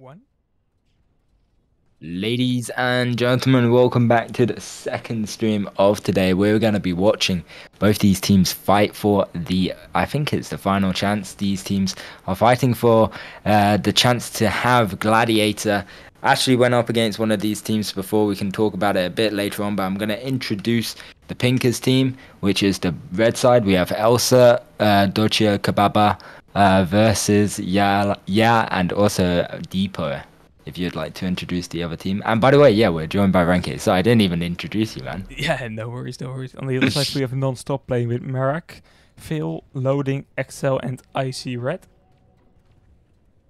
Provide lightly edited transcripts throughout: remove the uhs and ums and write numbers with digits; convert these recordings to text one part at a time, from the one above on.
One. Ladies and gentlemen, welcome back to the second stream of today. We're going to be watching both these teams fight for I think it's the final chance. These teams are fighting for the chance to have Gladiator. Actually went up against one of these teams before. We can talk about it a bit later on, but I'm going to introduce the Pinkers team, which is the red side. We have Elsa, Docia Kababa versus Ya, and also Depot, if you'd like to introduce the other team. And by the way, yeah, we're joined by Ranky, so I didn't even introduce you, man. Yeah, no worries, no worries. On the other side, we have Non-Stop playing with Merak, Phil, Loading, Excel, and Icy Red.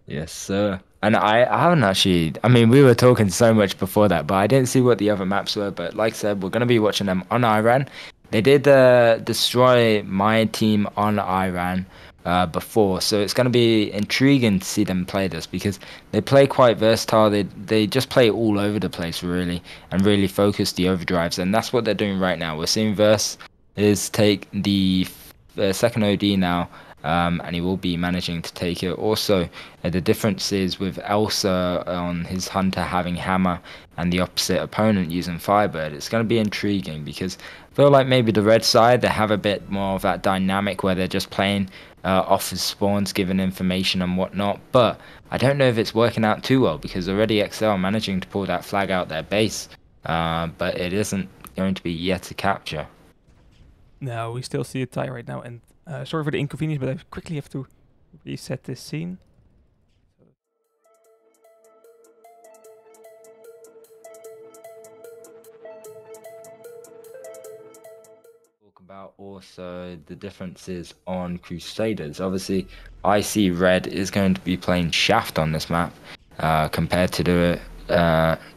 Yes, sir. And I haven't actually, I mean, we were talking so much before that, but I didn't see what the other maps were. But like I said, we're going to be watching them on Iran. They did destroy my team on Iran before, so it's going to be intriguing to see them play this because they play quite versatile. They just play all over the place, really, and really focus the overdrives. And that's what they're doing right now. We're seeing Verse is take the second OD now. And he will be managing to take it. Also, the difference is with Elsa on his Hunter having Hammer and the opposite opponent using Firebird, it's going to be intriguing because I feel like maybe the red side, they have a bit more of that dynamic where they're just playing off his spawns, giving information and whatnot. But I don't know if it's working out too well because already XL managing to pull that flag out their base, but it isn't going to be yet a capture. No, we still see a tie right now, and sorry for the inconvenience, but I quickly have to reset this scene. Talk about also the differences on Crusaders. Obviously, I see Red is going to be playing Shaft on this map compared to the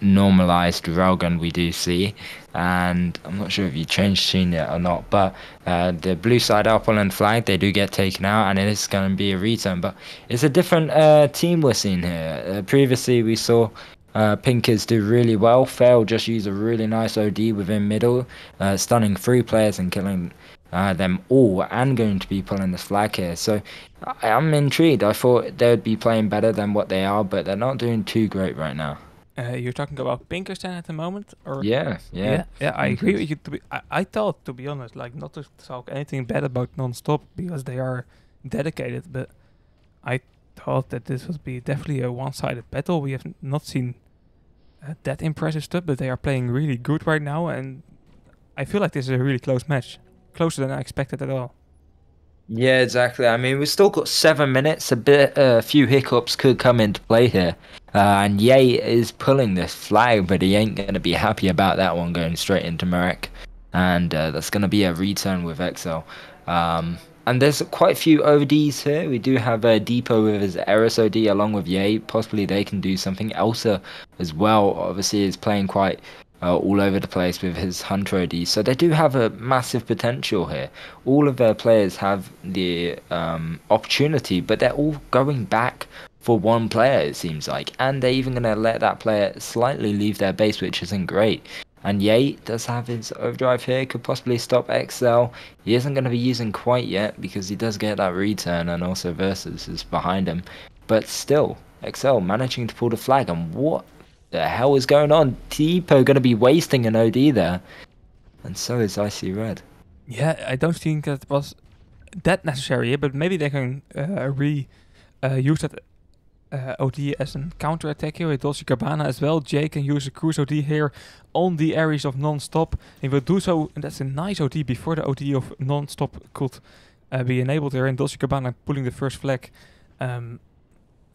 normalized railgun we do see. And I'm not sure if you changed scene yet or not, but the blue side upland flag, they do get taken out, and it is going to be a return. But it's a different team we're seeing here. Previously, we saw Pinkers do really well. Fail just use a really nice OD within middle, stunning 3 players and killing them all, and going to be pulling this flag here. So I'm intrigued. I thought they would be playing better than what they are, but they're not doing too great right now. You're talking about Pinkerton at the moment, or? Yeah, yeah. Yeah, I agree Pinkers. with you. I thought, to be honest, like not to talk anything bad about Non-Stop because they are dedicated, but I thought that this would be definitely a one-sided battle. We have not seen that impressive stuff, but they are playing really good right now, and I feel like this is a really close match, closer than I expected at all. Yeah, exactly. I mean, we've still got 7 minutes. A few hiccups could come into play here. And Ye is pulling this flag, but he ain't going to be happy about that one going straight into Marek. And that's going to be a return with XL. And there's quite a few ODs here. We do have Depot with his Eris OD along with Ye. Possibly they can do something. Elsa as well, obviously, is playing quite all over the place with his Hunter OD. So they do have a massive potential here. All of their players have the opportunity, but they're all going back for one player, it seems like. And they're even going to let that player slightly leave their base, which isn't great. And Ye does have his overdrive here, could possibly stop XL. He isn't going to be using quite yet because he does get that return, and also Versus is behind him. But still, XL managing to pull the flag, and what the hell is going on? Tipo going to be wasting an OD there, and so is Icy Red. Yeah, I don't think that was that necessary here, but maybe they can use that OD as a counter attack here with Dolce Gabbana as well. Jay can use a cruise OD here on the areas of Non-Stop. He will do so, and that's a nice OD before the OD of Non-Stop could be enabled here. And Dolce Gabbana pulling the first flag.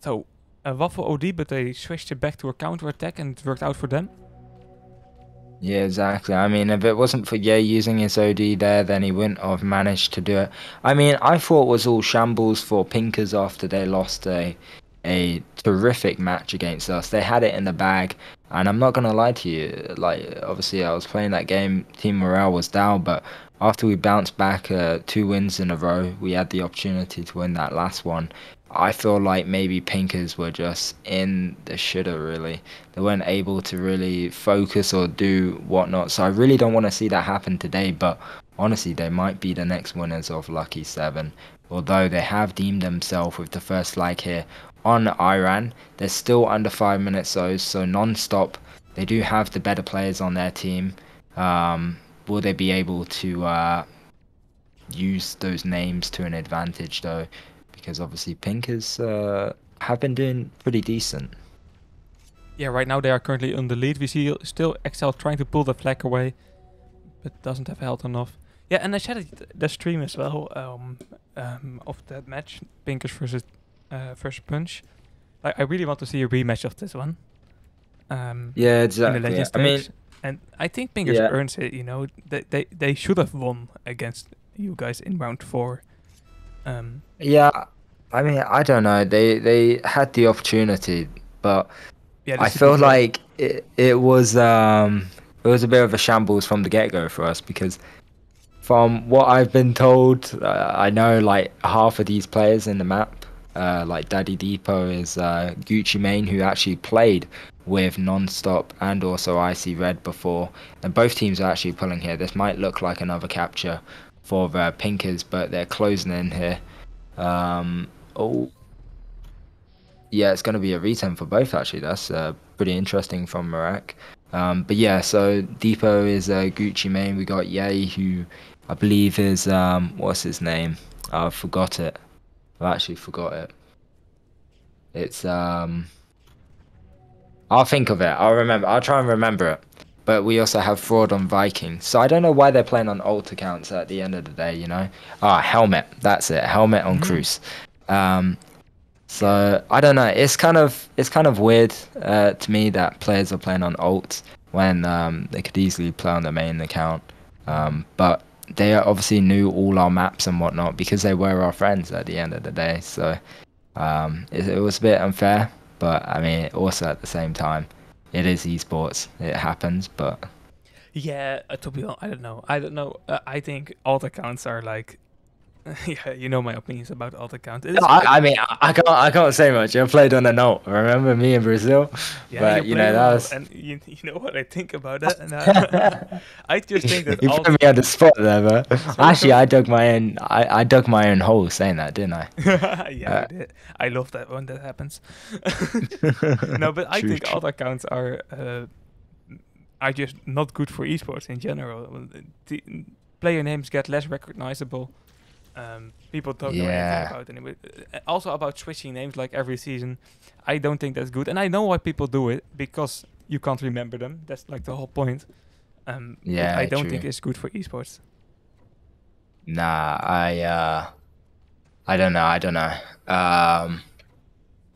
So a Waffle OD, but they switched it back to a counter attack, and it worked out for them. Yeah, exactly. I mean, if it wasn't for Ye using his OD there, then he wouldn't have managed to do it. I mean, I thought it was all shambles for Pinkers after they lost a terrific match against us. They had it in the bag, and I'm not gonna lie to you. Like, obviously, I was playing that game. Team morale was down, but after we bounced back 2 wins in a row, we had the opportunity to win that last one. I feel like maybe Pinkers were just in the shitter, really. They weren't able to really focus or do whatnot. So I really don't want to see that happen today. But honestly, they might be the next winners of Lucky 7. Although they have deemed themselves with the first flag here on Iran. They're still under 5 minutes though, so non-stop. They do have the better players on their team. Will they be able to use those names to an advantage though? Because obviously Pinkers have been doing pretty decent. Yeah, right now they are currently on the lead. We see still Excel trying to pull the flag away, but doesn't have health enough. Yeah, and I said the stream as well of that match, Pinkers versus Punch. I really want to see a rematch of this one. Yeah, In the exactly. Legends I mean, stage. And I think Pinkers yeah. earns it. You know, they should have won against you guys in round 4. Yeah, I mean, I don't know. They had the opportunity, but Yeah, I feel like it was a bit of a shambles from the get-go for us because from what I've been told, I know like half of these players in the map, like Daddy Depot is Gucci Mane, who actually played with Non-Stop and also Icy Red before, and both teams are actually pulling here. This might look like another capture for Pinkers, but they're closing in here. Oh, yeah, it's going to be a return for both actually. That's pretty interesting from Marak. But yeah, so Depot is Gucci Mane. We got Ye, who I believe is what's his name? I forgot it. I actually forgot it. It's I'll think of it. I'll remember. I'll try and remember it. But we also have Fraud on Viking. So I don't know why they're playing on alt accounts at the end of the day, you know? Helmet. That's it. Helmet on Cruise. So I don't know. It's kind of weird to me that players are playing on alt when they could easily play on the main account. But they obviously knew all our maps and whatnot because they were our friends at the end of the day. So it was a bit unfair. But I mean, also at the same time, it is esports. It happens, but yeah, to be honest, I don't know. I think alt accounts are like, yeah, you know my opinions about alt accounts. no, I mean, I can't say much. I played on a note. Remember me in Brazil? Yeah, but you know that was. and you know what I think about that. And I just think that You alt put me on the spot there, but actually, so- I dug my own hole saying that, didn't I? yeah, you did. I love that when that happens. No, but I True, think true. alt accounts are just not good for esports in general. Player names get less recognizable. People don't know anything Yeah. about anyway. Also about switching names like every season, I don't think that's good. And I know why people do it because you can't remember them. That's like the whole point. But Yeah, I don't true. think it's good for esports. Nah, I don't know.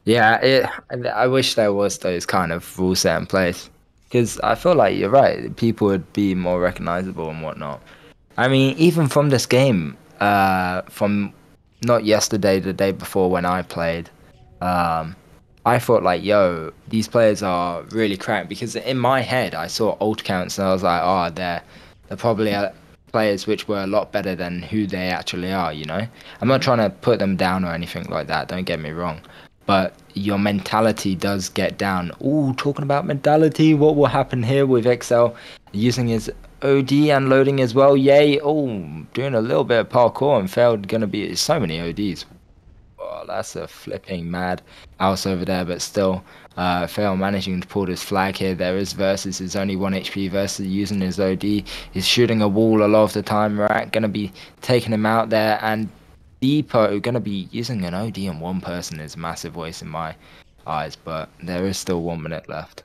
Yeah, I wish there was those kind of rules set in place because I feel like you're right. People would be more recognizable and whatnot. I mean, even from this game, from not yesterday, the day before when I played, I thought like, yo, these players are really cracked because in my head I saw old counts and I was like, oh, they're probably players which were a lot better than who they actually are, you know? I'm not trying to put them down or anything like that, don't get me wrong. But your mentality does get down. Ooh, talking about mentality, what will happen here with Excel using his OD and loading as well? Yay. Oh, doing a little bit of parkour and failed. Gonna be so many ODs. Oh, that's a flipping mad house over there, but still, Fail managing to pull this flag here. There is Versus, is only 1 HP. Versus using his OD. He's shooting a wall a lot of the time. Rat gonna be taking him out there, and Depot gonna be using an OD on one person is a massive waste in my eyes, but there is still 1 minute left.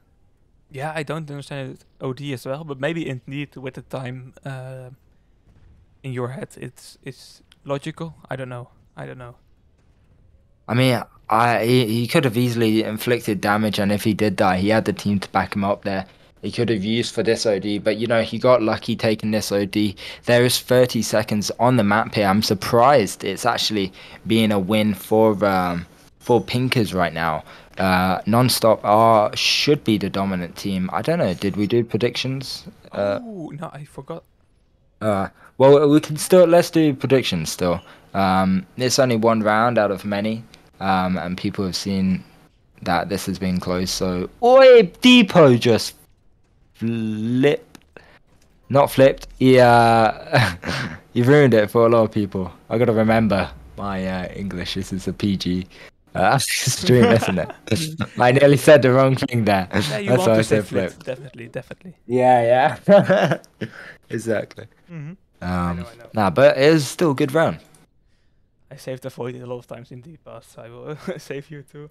Yeah, I don't understand it OD as well, but maybe indeed with the time in your head, it's logical. I don't know. I mean, he could have easily inflicted damage, and if he did die, he had the team to back him up there. He could have used for this OD, but you know, he got lucky taking this OD. There is 30 seconds on the map here. I'm surprised it's actually being a win for Pinkers right now. Non-stop should be the dominant team. I don't know. Did we do predictions? Oh no, I forgot. Well, we can still let's do predictions still. It's only one round out of many, and people have seen that this has been close. So, oi, Depot just not flipped. Yeah, you've ruined it for a lot of people. I gotta remember my English. This is a PG That's stream, isn't it? I nearly said the wrong thing there. Yeah, you That's want why I to say said flit. flip. Definitely. Yeah, yeah. Exactly. Mm-hmm. I Um, know. nah, but it was still a good run. I saved Avoid a lot of times in the past. I will save you too.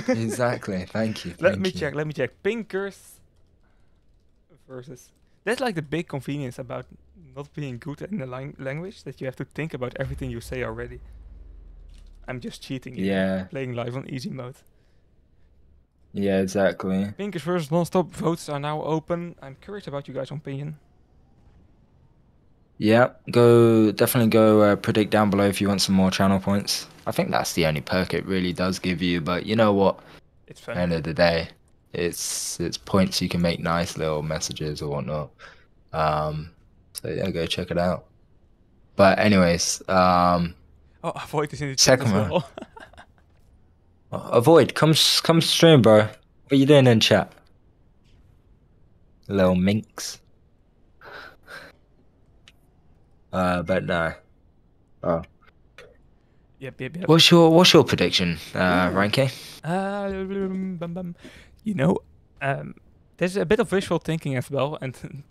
Exactly. Thank you. Let me Thank you. check. Let me check. Pinkers versus. That's like the big convenience about not being good in the language that you have to think about everything you say already. I'm just cheating here. Yeah. Playing live on easy mode. Yeah, exactly. Pinkers versus non-stop votes are now open. I'm curious about you guys' opinion. Yeah, definitely go predict down below if you want some more channel points. I think that's the only perk it really does give you, but you know what? It's At fun. the end of the day, it's points you can make nice little messages or whatnot. So yeah, go check it out. But anyways, Oh, Avoid is in the chat second as round. well. Avoid, come stream, bro. What you doing in chat? Little minx. But no. Oh. Yep. What's your prediction, Ranky? You know, there's a bit of visual thinking as well, and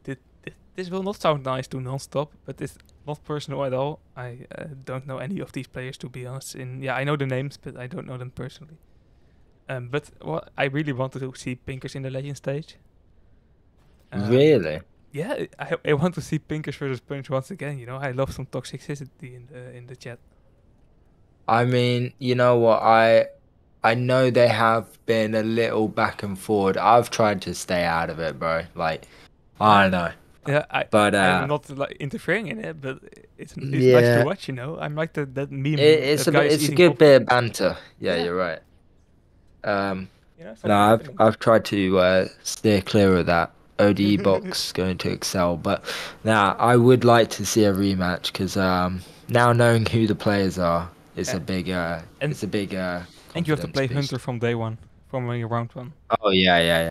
this will not sound nice to non-stop, but it's not personal at all. I don't know any of these players, to be honest. I know the names, but I don't know them personally. But what I really wanted to see Pinkers in the Legend stage. Really? Yeah, I want to see Pinkers versus Punch once again. You know, I love some toxicity in the chat. I mean, you know what? I know they have been a little back and forward. I've tried to stay out of it, bro. Like, I don't know. Yeah, But I'm not like interfering in it, but it's nice to yeah, watch. You know, I'm like that meme. it's That guy is it's a eating good popcorn. bit of banter. Yeah, Yeah, you're right. you know, No, something happening. I've tried to steer clear of that. ODE box going to Excel, but now I would like to see a rematch because now knowing who the players are is Yeah. a big And it's a big and you have to confidence play boost. Hunter from day one, from round one. Oh yeah.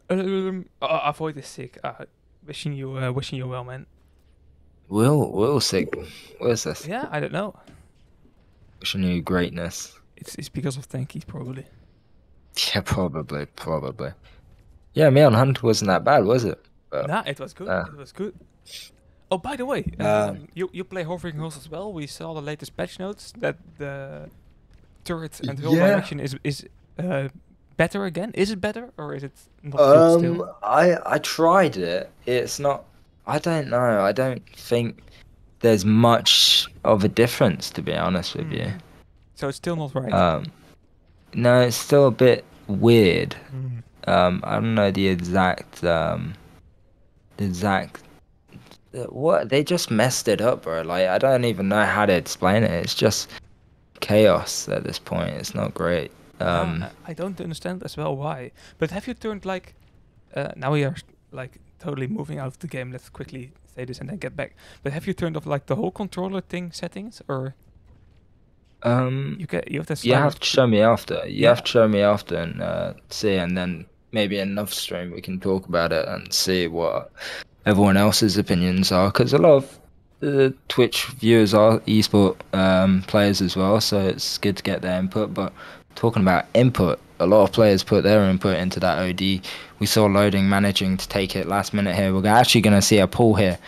Avoid is sick. Wishing you well, man. Will sick. Where's this? Yeah, I don't know. Wishing you greatness. It's because of tankies probably. Yeah, probably. Yeah, me on Hunt wasn't that bad, was it? But, Nah, it was good. It was good. Oh, by the way, you play Hovering Hills as well. We saw the latest patch notes that the turret and hill direction is better again. Is it better or is it not good still? I tried it. It's not. I don't know. I don't think there's much of a difference, to be honest with you. So it's still not right. No, it's still a bit weird. Mm. I don't know the exact what they just messed it up, bro. Like I don't even know how to explain it. It's just chaos at this point. It's not great. I don't understand as well why. But have you turned like now we are like totally moving out of the game. Let's quickly say this and then get back. But have you turned off like the whole controller thing settings or you have to you have to show me after. You Yeah. have to show me after and see, and then maybe another stream we can talk about it and see what everyone else's opinions are. Because a lot of the Twitch viewers are esport players as well, so it's good to get their input. But talking about input, a lot of players put their input into that OD. We saw Loading managing to take it last minute here. We're actually going to see a pull here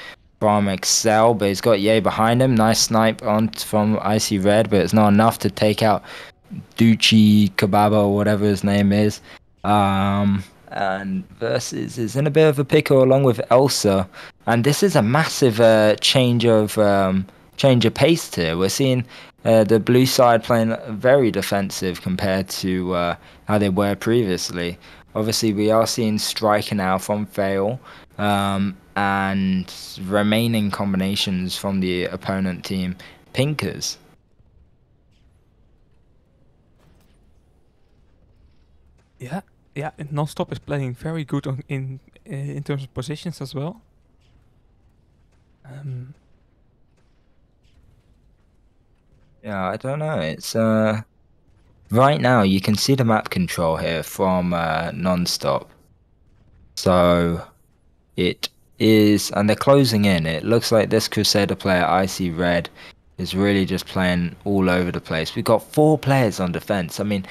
from Excel, but he's got Ye behind him. Nice snipe on from Icy Red, but it's not enough to take out Ducci Kababa or whatever his name is. And Versus is in a bit of a pickle along with Elsa, and this is a massive change of pace here. We're seeing the blue side playing very defensive compared to how they were previously. Obviously, we are seeing striker now from Fail, and remaining combinations from the opponent team, Pinkers. Yeah, and Non-Stop is playing very good in terms of positions as well. Yeah, I don't know. It's right now you can see the map control here from Non-Stop. So it is, and they're closing in. It looks like this Crusader player, Icy Red, is really just playing all over the place. We've got 4 players on defense. I mean,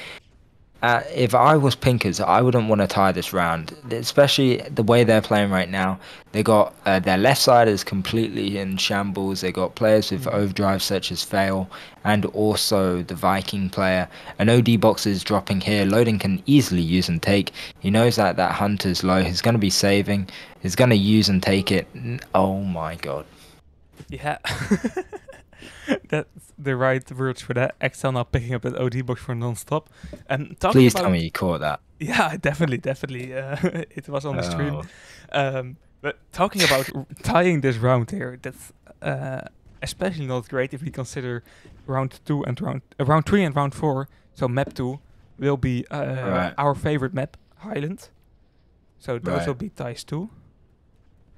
if I was Pinkers, I wouldn't want to tie this round, especially the way they're playing right now. They got their left side is completely in shambles. They got players with overdrive such as Fail, and also the Viking player. An OD box is dropping here. Loading can easily use and take. He knows that that hunter's low. He's going to be saving. He's going to use and take it. Oh my god. Yeah. That's the right words for that. Excel now picking up an OD box for non-stop. And talking Please about, tell me you caught that. yeah, definitely. It was on the stream. Oh. But talking about tying this round here, that's especially not great if we consider round 2 and round 3 and round 4. So map 2 will be Right. our favorite map, Highland. So those Right. will be ties too.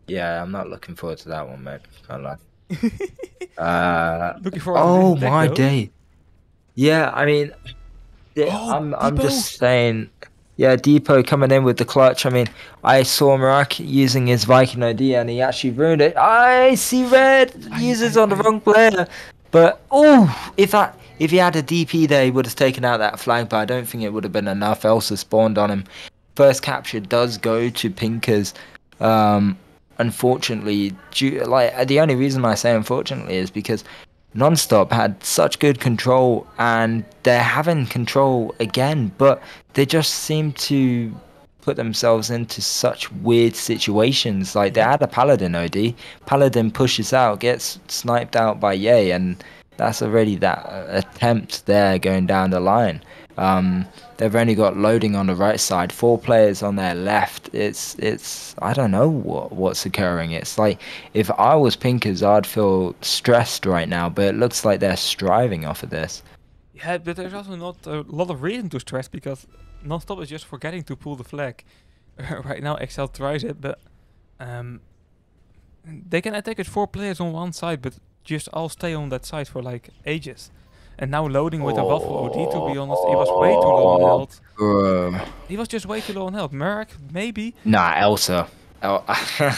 Yeah, I'm not looking forward to that one, mate. Can't lie. Looking forward Oh to this deck, my though. day. Yeah, I mean, yeah, Oh, I'm Depot. just saying. Yeah, Depot coming in with the clutch. I mean, I saw Marak using his Viking ID and he actually ruined it. I see red uses on the wrong player. But if he had a DP there, he would have taken out that flag. But I don't think it would have been enough. Elsa spawned on him. First capture does go to Pinkers. Unfortunately, the only reason I say unfortunately is because Nonstop had such good control, and they're having control again, but they just seem to put themselves into such weird situations. Like they had a Paladin OD, Paladin pushes out, gets sniped out by Ye, and that's already that attempt there going down the line. They've only got Loading on the right side, 4 players on their left. It's I don't know what's occurring. It's like if I was Pinkers, I'd feel stressed right now, but it looks like they're striving off of this. Yeah, but there's also not a lot of reason to stress because Nonstop is just forgetting to pull the flag. Right now, Excel tries it, but they can attack with 4 players on one side, but just all stay on that side for like ages. And now Loading with a Waffle OD, to be honest, he was way too low on health. Bro. He was just way too low on health. Merrick, maybe. Nah, Elsa. I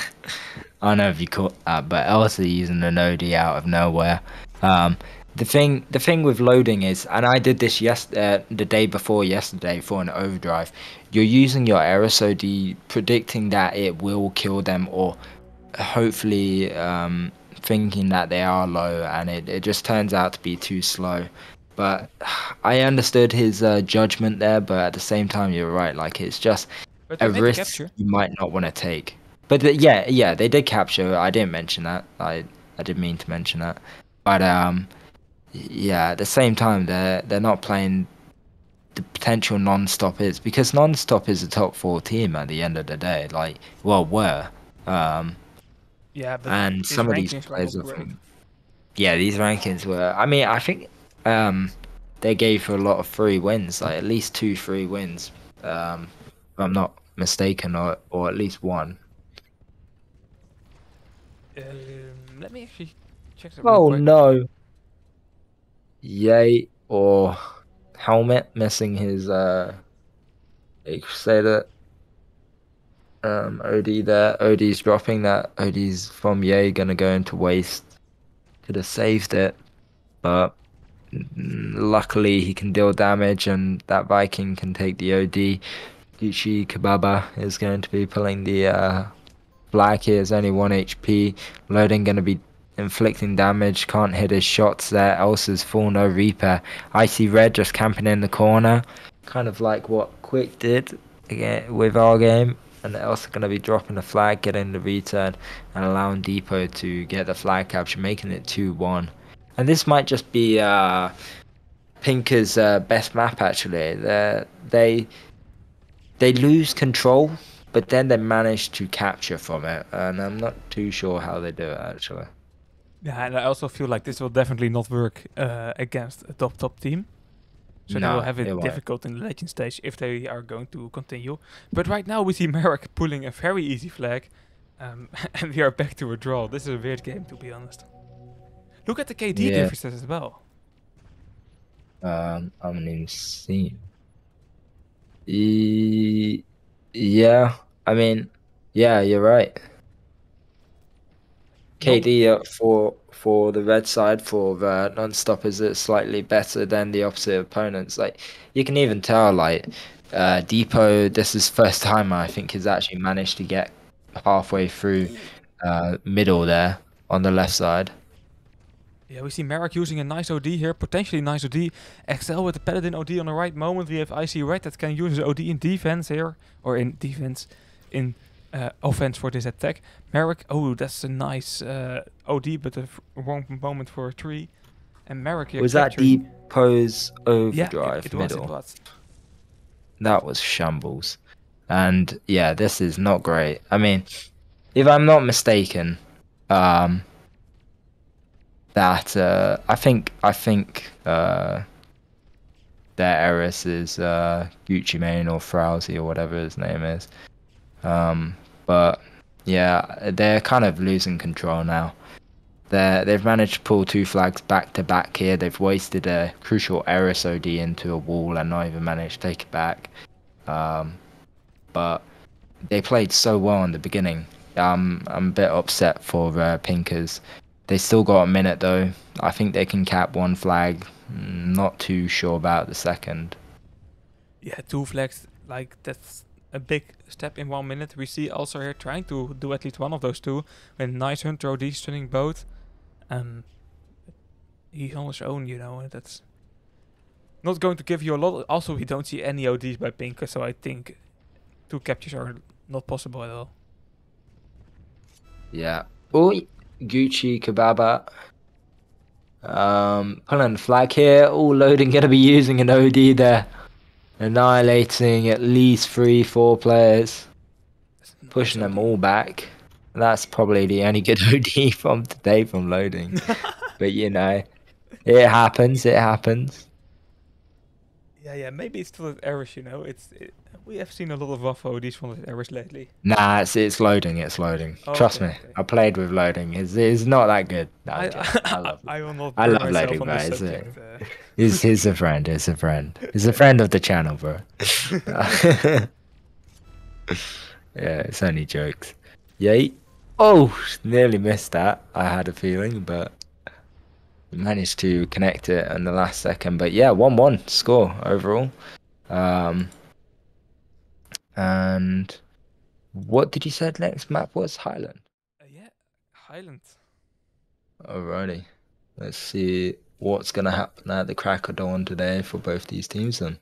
don't know if you caught that, but Elsa using an OD out of nowhere. The thing with Loading is, and I did this the day before yesterday for an overdrive. You're using your Eris OD, predicting that it will kill them, or hopefully thinking that they are low, and it just turns out to be too slow. But I understood his judgment there, but at the same time, you're right. Like it's just But they a made the risk capture. you might not want to take. But yeah, they did capture. I didn't mention that. I didn't mean to mention that. But yeah, at the same time, they're not playing the potential non-stop is, because non-stop is a top 4 team at the end of the day. Like, well, were. Yeah, but And his some of these rankings were players not are great. from. Yeah, these rankings were. I mean, I think they gave a lot of free wins, like at least 2 free wins. If I'm not mistaken, or at least one. Let me actually check that real Oh quick. no! Yay or Helmet missing his Crusader OD there. OD's dropping that. OD's from Yay gonna go into waste. Could have saved it, but luckily he can deal damage, and that Viking can take the OD. Gucci Kababa is going to be pulling the flag here. Is only 1 HP. Loading going to be inflicting damage. Can't hit his shots there. Elsa's full, no repair. I see Red just camping in the corner, kind of like what Quick did again with our game. And Elsa going to be dropping the flag, getting the return, and allowing Depot to get the flag capture, making it 2-1. And this might just be Pinker's best map actually. They lose control, but then they manage to capture from it, and I'm not too sure how they do it actually. Yeah, and I also feel like this will definitely not work against a top team. So they will have it won't. difficult in the legend stage if they are going to continue. But right now we see Merrick pulling a very easy flag. And we are back to a draw. This is a weird game, to be honest. Look at the KD Yeah. differences as well. I'm insane. Yeah, I mean, yeah, you're right. KD for the red side for non-stop is slightly better than the opposite opponents. Like you can even tell, like Depot. This is first time I think he's actually managed to get halfway through middle there on the left side. Yeah, we see Merrick using a nice OD here, potentially nice OD. Excel with the Paladin OD on the right moment. We have Icy Red that can use his OD in defense here, or in defense, in offense for this attack. Merrick, oh, that's a nice OD, but a wrong moment for a 3. And Merrick here Was that capturing. Depot's Yeah, overdrive it was, middle? it was. That was shambles. And yeah, this is not great. I mean, if I'm not mistaken, that their Eris is Gucci Mane or Frowsy or whatever his name is. But yeah, they're kind of losing control now. They've managed to pull 2 flags back to back here. They've wasted a crucial Eris OD into a wall and not even managed to take it back. But they played so well in the beginning. I'm a bit upset for Pinkers. They still got a minute though. I think they can cap 1 flag. Not too sure about the second. Yeah, 2 flags, like that's a big step in 1 minute. We see also here trying to do at least one of those 2 with nice Hunter OD stunning both. He's on his own, you know, and that's not going to give you a lot. Also, we don't see any ODs by Pinker, so I think 2 captures are not possible at all. Yeah. Oh, Gucci Kababa. Pulling the flag here. All loading gonna be using an OD there. Annihilating at least 3-4 players. Pushing them all back. That's probably the only good OD from today from loading. But you know, it happens, it happens. Yeah, maybe it's still at Eris, you know. We have seen a lot of rough ODs from the Eris lately. Nah, it's loading, it's loading. Oh, Trust okay, me, okay. I played with loading. It's not that good. No, I will not I burn love myself loading, on bro. this subject. He's a friend, he's a friend. He's a friend of the channel, bro. Yeah, it's only jokes. Yay. Oh, nearly missed that. I had a feeling, but managed to connect it in the last second. But yeah, 1-1 score overall. And what did you say the next map was? Highland. Yeah, Highland. Alrighty. Let's see what's gonna happen at the crack of dawn today for both these teams then.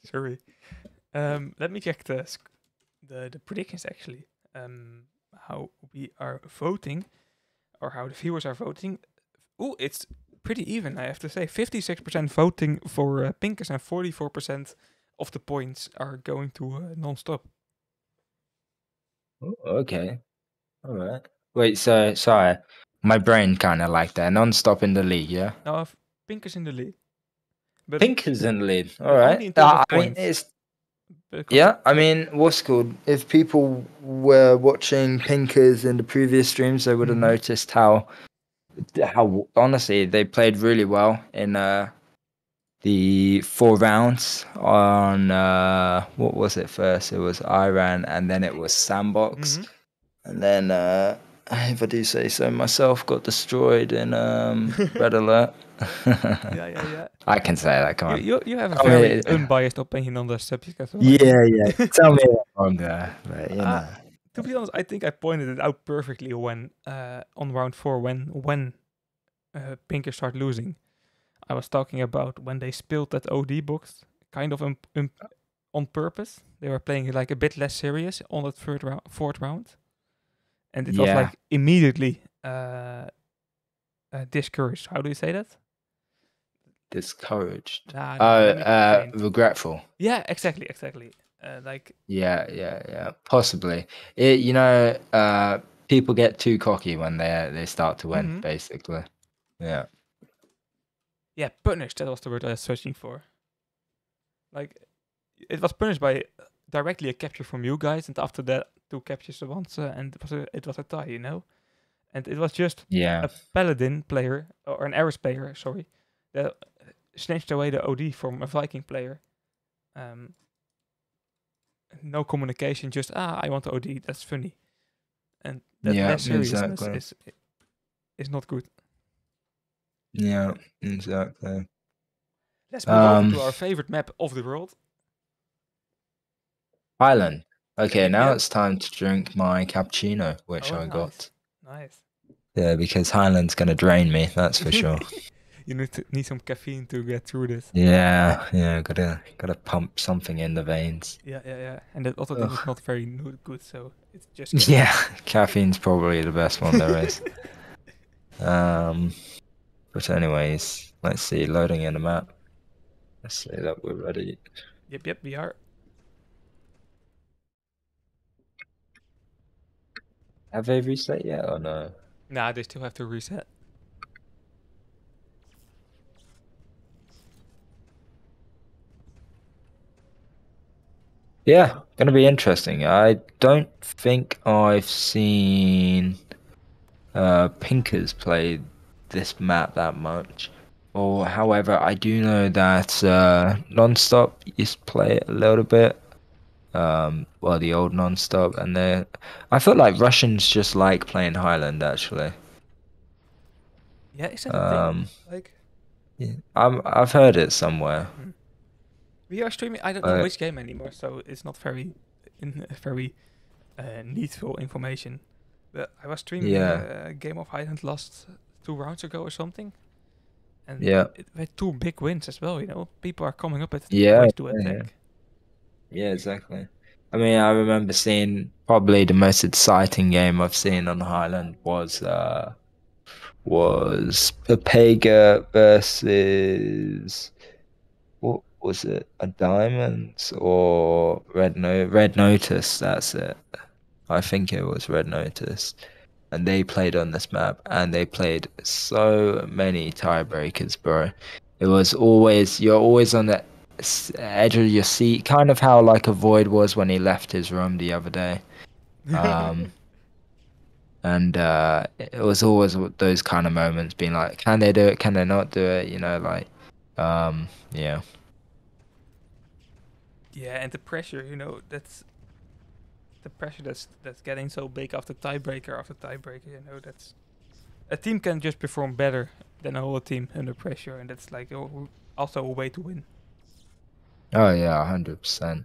Sorry. Let me check the predictions actually. How we are voting, or how the viewers are voting. Oh, it's pretty even, I have to say. 56% voting for Pinkers and 44% of the points are going to non-stop. Oh, okay. Alright. Wait, so sorry. My brain kinda like that. Non-stop in the league, yeah? Now, Pinkers in the lead. But Pinkers in the lead. only Alright. in terms of I mean points. it's because- yeah, I mean, what's it called? If people were watching Pinkers in the previous streams, they would have noticed how honestly they played really well in the 4 rounds on what was it first? It was Iran and then it was Sandbox. And then if I do say so myself, got destroyed in Red Alert. Yeah. I can say that, come on. You have a very unbiased opinion on the subject as well. Yeah. Tell me if I'm wrong there. But, you know. To be honest, I think I pointed it out perfectly when on round 4 when Pinkers start losing. I was talking about when they spilled that OD box, kind of on purpose. They were playing like a bit less serious on that 4th round. And it was like immediately discouraged. How do you say that? Discouraged. Nah, regretful. Yeah, exactly. Like. Yeah. Possibly. People get too cocky when they start to win, basically. Yeah. Yeah, punished. That was the word I was searching for. Like, it was punished by directly a capture from you guys, and after that, 2 captures once, and it was a tie, you know. And it was just a Paladin player or an Eris player, sorry, that snatched away the OD from a Viking player. No communication, just I want the OD. That's funny, and that Yeah, less seriousness exactly. is not good. Yeah, exactly. Let's move over to our favorite map of the world, Highland. Okay, now Yep. it's time to drink my cappuccino, which Oh, I got. nice. Yeah, because Highland's gonna drain me, that's for sure. You need some caffeine to get through this. Yeah, gotta pump something in the veins. Yeah. And that other thing is Ugh. not very good, so it's just caffeine. Yeah, caffeine's probably the best one there is. But anyways, let's see, loading in the map. Let's say that we're ready. Yep, we are. Have they reset yet or no? Nah, they still have to reset. Yeah, gonna be interesting. I don't think I've seen Pinkers play this map that much. Or however, I do know that Nonstop used to play it a little bit. Well, the old Nonstop, and I feel like Russians just like playing Highland actually. Yeah, is that a thing? Like, Yeah, I've heard it somewhere. we are streaming. I don't know which game anymore, so it's not very, needful information. But I was streaming a game of Highland last 2 rounds ago or something, and it had 2 big wins as well. You know, people are coming up with ways to attack. Yeah, exactly. I mean, I remember seeing probably the most exciting game I've seen on Highland was Pepega versus what was it? A Diamonds or Red Notice, that's it. I think it was Red Notice. And they played on this map and they played so many tiebreakers, bro. It was always you're always on the edge of your seat, kind of how like a Void was when he left his room the other day. And it was always those kind of moments being like, can they do it? Can they not do it? You know, like, yeah. Yeah, and the pressure, you know, that's the pressure that's getting so big after tiebreaker after tiebreaker. You know, that's a team can just perform better than a whole team under pressure, and that's like also a way to win. Oh yeah, 100%.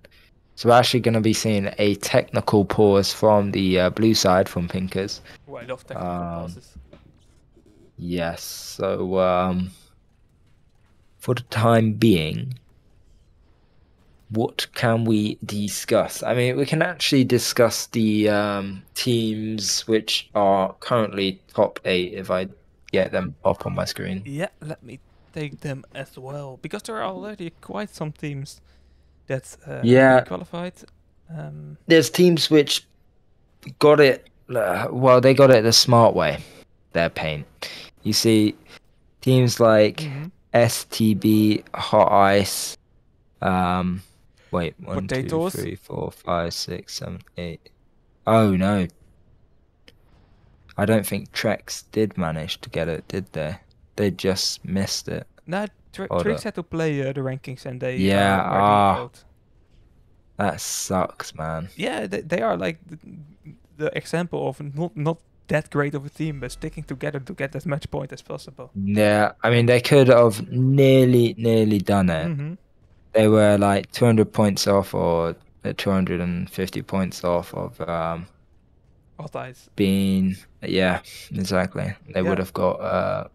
So we're actually going to be seeing a technical pause from the blue side from Pinkers. Oh, I love technical pauses. Yes. So for the time being, what can we discuss? I mean, we can actually discuss the teams which are currently top 8 if I get them up on my screen. Yeah, let me take them as well, because there are already quite some teams that qualified. There's teams which got it, well, they got it the smart way, their paint. You see, teams like STB, Hot Ice, wait, 1, 2, 3, 4, 5, 6, 7, 8. Oh no. I don't think Trex did manage to get it, did they? They just missed it. No, Trex had to play the rankings and they are already out. That sucks, man. Yeah, they are like the example of not that great of a team, but sticking together to get as much point as possible. Yeah, I mean, they could have nearly done it. They were like 200 points off or 250 points off of being, yeah, exactly. They would have got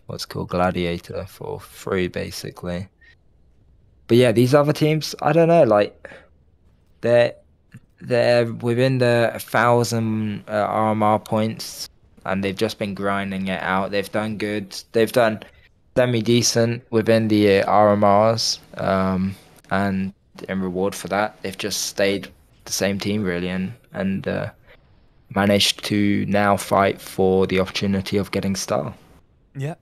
what's called Gladiator for free, basically. But yeah, these other teams, I don't know, like they're within the 1,000 RMR points, and they've just been grinding it out. They've done good. They've done semi-decent within the RMRs, and in reward for that, they've just stayed the same team really, and managed to now fight for the opportunity of getting star. Yeah.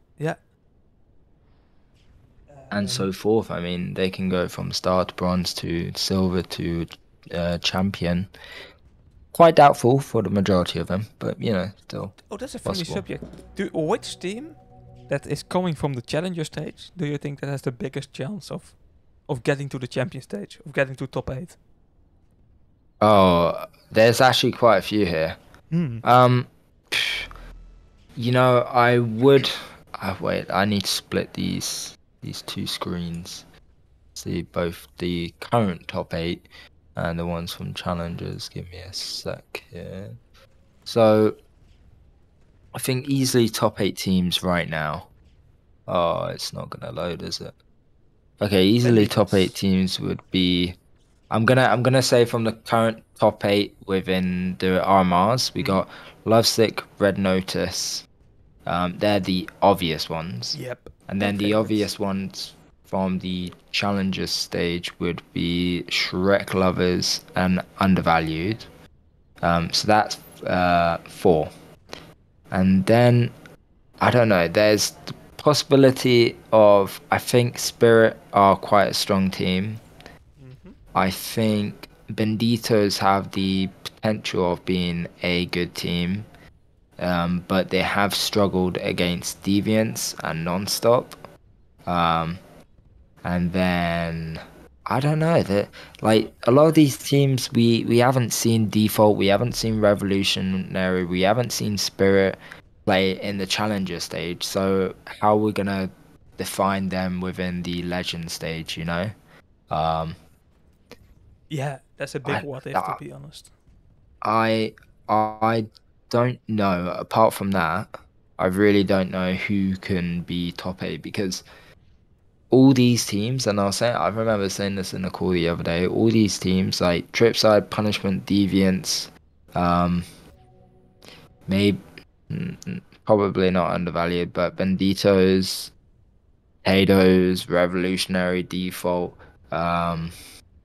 And so forth. I mean, they can go from star to bronze to silver to champion. Quite doubtful for the majority of them, but you know, still. Oh, that's a funny subject. Which team that is coming from the challenger stage, do you think that has the biggest chance of getting to the champion stage, of getting to top 8? Oh, there's actually quite a few here. Um, you know, I would. Wait, I need to split these two screens. See both the current top 8 and the ones from challengers. Give me a sec here. So, I think easily top 8 teams right now. Oh, it's not gonna load, is it? Okay, easily top 8 teams would be. I'm gonna say from the current top 8 within the RMRs, we got Lovesick, Red Notice. They're the obvious ones. Yep. And then the obvious ones from the challengers stage would be Shrek Lovers and Undervalued. So that's 4. And then I don't know. There's the possibility of, I think Spirit are quite a strong team. I think Benditos have the potential of being a good team, but they have struggled against Deviants and Nonstop. And then I don't know that, like, a lot of these teams we haven't seen Default, we haven't seen Revolutionary, we haven't seen Spirit play in the challenger stage. So how are we gonna define them within the legend stage? You know. Yeah, that's a big what if, to be honest. I don't know. Apart from that, I really don't know who can be top 8, because all these teams, and I remember saying this in a call the other day, all these teams like Tripside, Punishment, Deviants, maybe probably not Undervalued, but Benditos, Potatoes, Revolutionary, Default,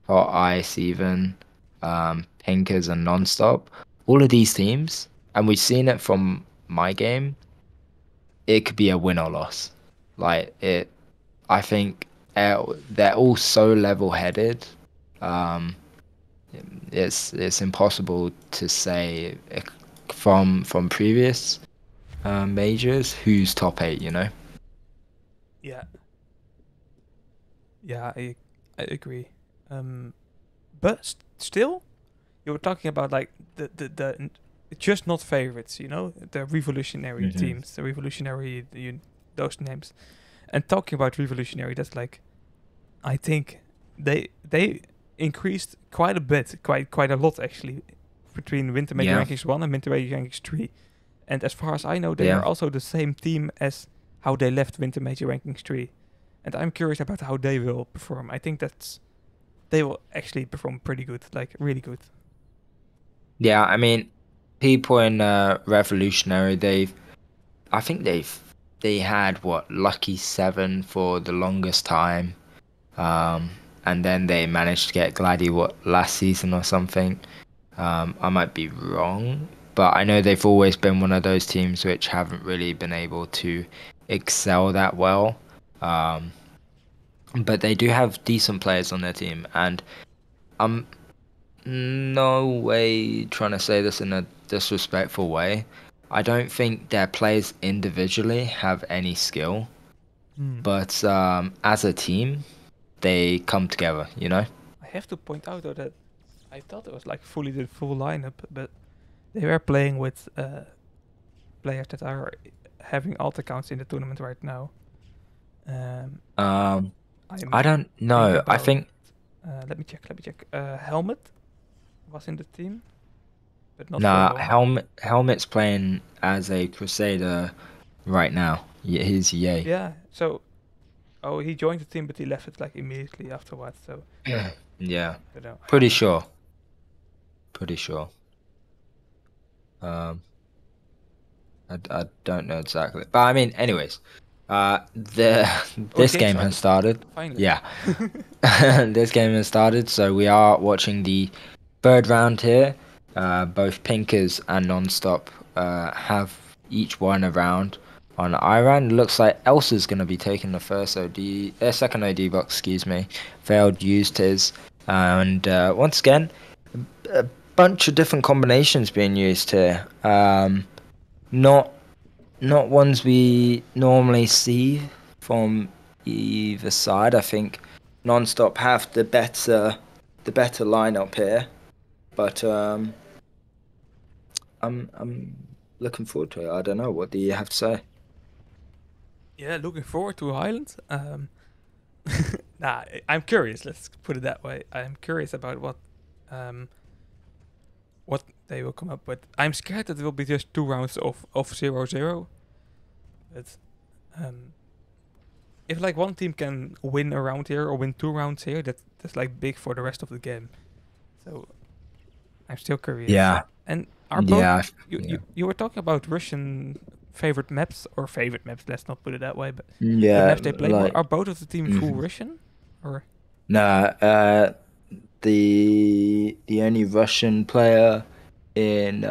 Hot Ice even, Pinkers and Nonstop. All of these teams, and we've seen it from my game, it could be a win or loss. Like it, I think they're all so level-headed. It's impossible to say from previous majors who's top 8. You know. Yeah. Yeah, I agree. But still, you were talking about like the just not favorites, you know, the revolutionary teams, the revolutionary, those names. And talking about revolutionary, that's like, I think they increased quite a bit, quite a lot actually, between Winter Major Rankings 1 and Winter Major Rankings 3. And as far as I know, they are also the same team as how they left Winter Major Rankings 3. And I'm curious about how they will perform. I think they will actually perform pretty good, like really good. Yeah, I mean, people in Revolutionary, I think they had what, Lucky 7 for the longest time, and then they managed to get Glady last season or something. I might be wrong, but I know they've always been one of those teams which haven't really been able to excel that well. But they do have decent players on their team, and I'm no way trying to say this in a disrespectful way. I don't think their players individually have any skill, but as a team, they come together, you know? I have to point out though that I thought it was like fully the full lineup, but they were playing with players that are having alt accounts in the tournament right now. I don't know. I think. Let me check. Helmet was in the team, but not. Nah, Helmet's playing as a Crusader right now. Yeah, he's Yay. Yeah. So, he joined the team, but he left it like immediately afterwards. So. Yeah. Pretty sure. I don't know exactly, but I mean, anyways. This game has started. Finally. Yeah. This game has started, so we are watching the third round here. Both Pinkers and Nonstop have each won a round on Iran. Looks like Elsa's going to be taking the second OD box, excuse me. Failed, used his, and once again, a bunch of different combinations being used here. Not not ones we normally see from either side. I think Non-Stop have the better lineup here, but I'm looking forward to it. I don't know. What do you have to say? Yeah, looking forward to Highland. I'm curious. Let's put it that way. I'm curious about um, what they will come up with. I'm scared that it will be just 2 rounds of 0-0. But if like one team can win a round here or win 2 rounds here, that's like big for the rest of the game. So I'm still curious. Yeah, And are both yeah, you were talking about Russian favorite maps or favorite maps? Let's not put it that way, but the yeah. maps they play more. Like Are both of the team full mhm. Russian or? No, the only Russian player in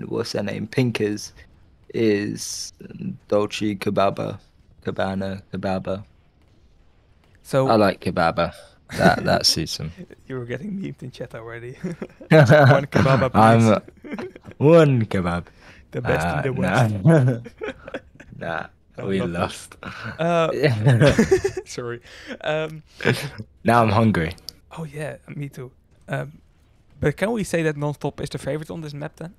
what's her name, Pinkers, is Dolce Kababa, Kababa. So I like Kababa. That suits him. you were getting memed in chat already. One kebab, please. I'm one kebab. The best in the West. Nah, nah, I we love it. lost. Sorry. Now I'm hungry. Oh yeah, me too. But can we say that Non-Stop is the favorite on this map then?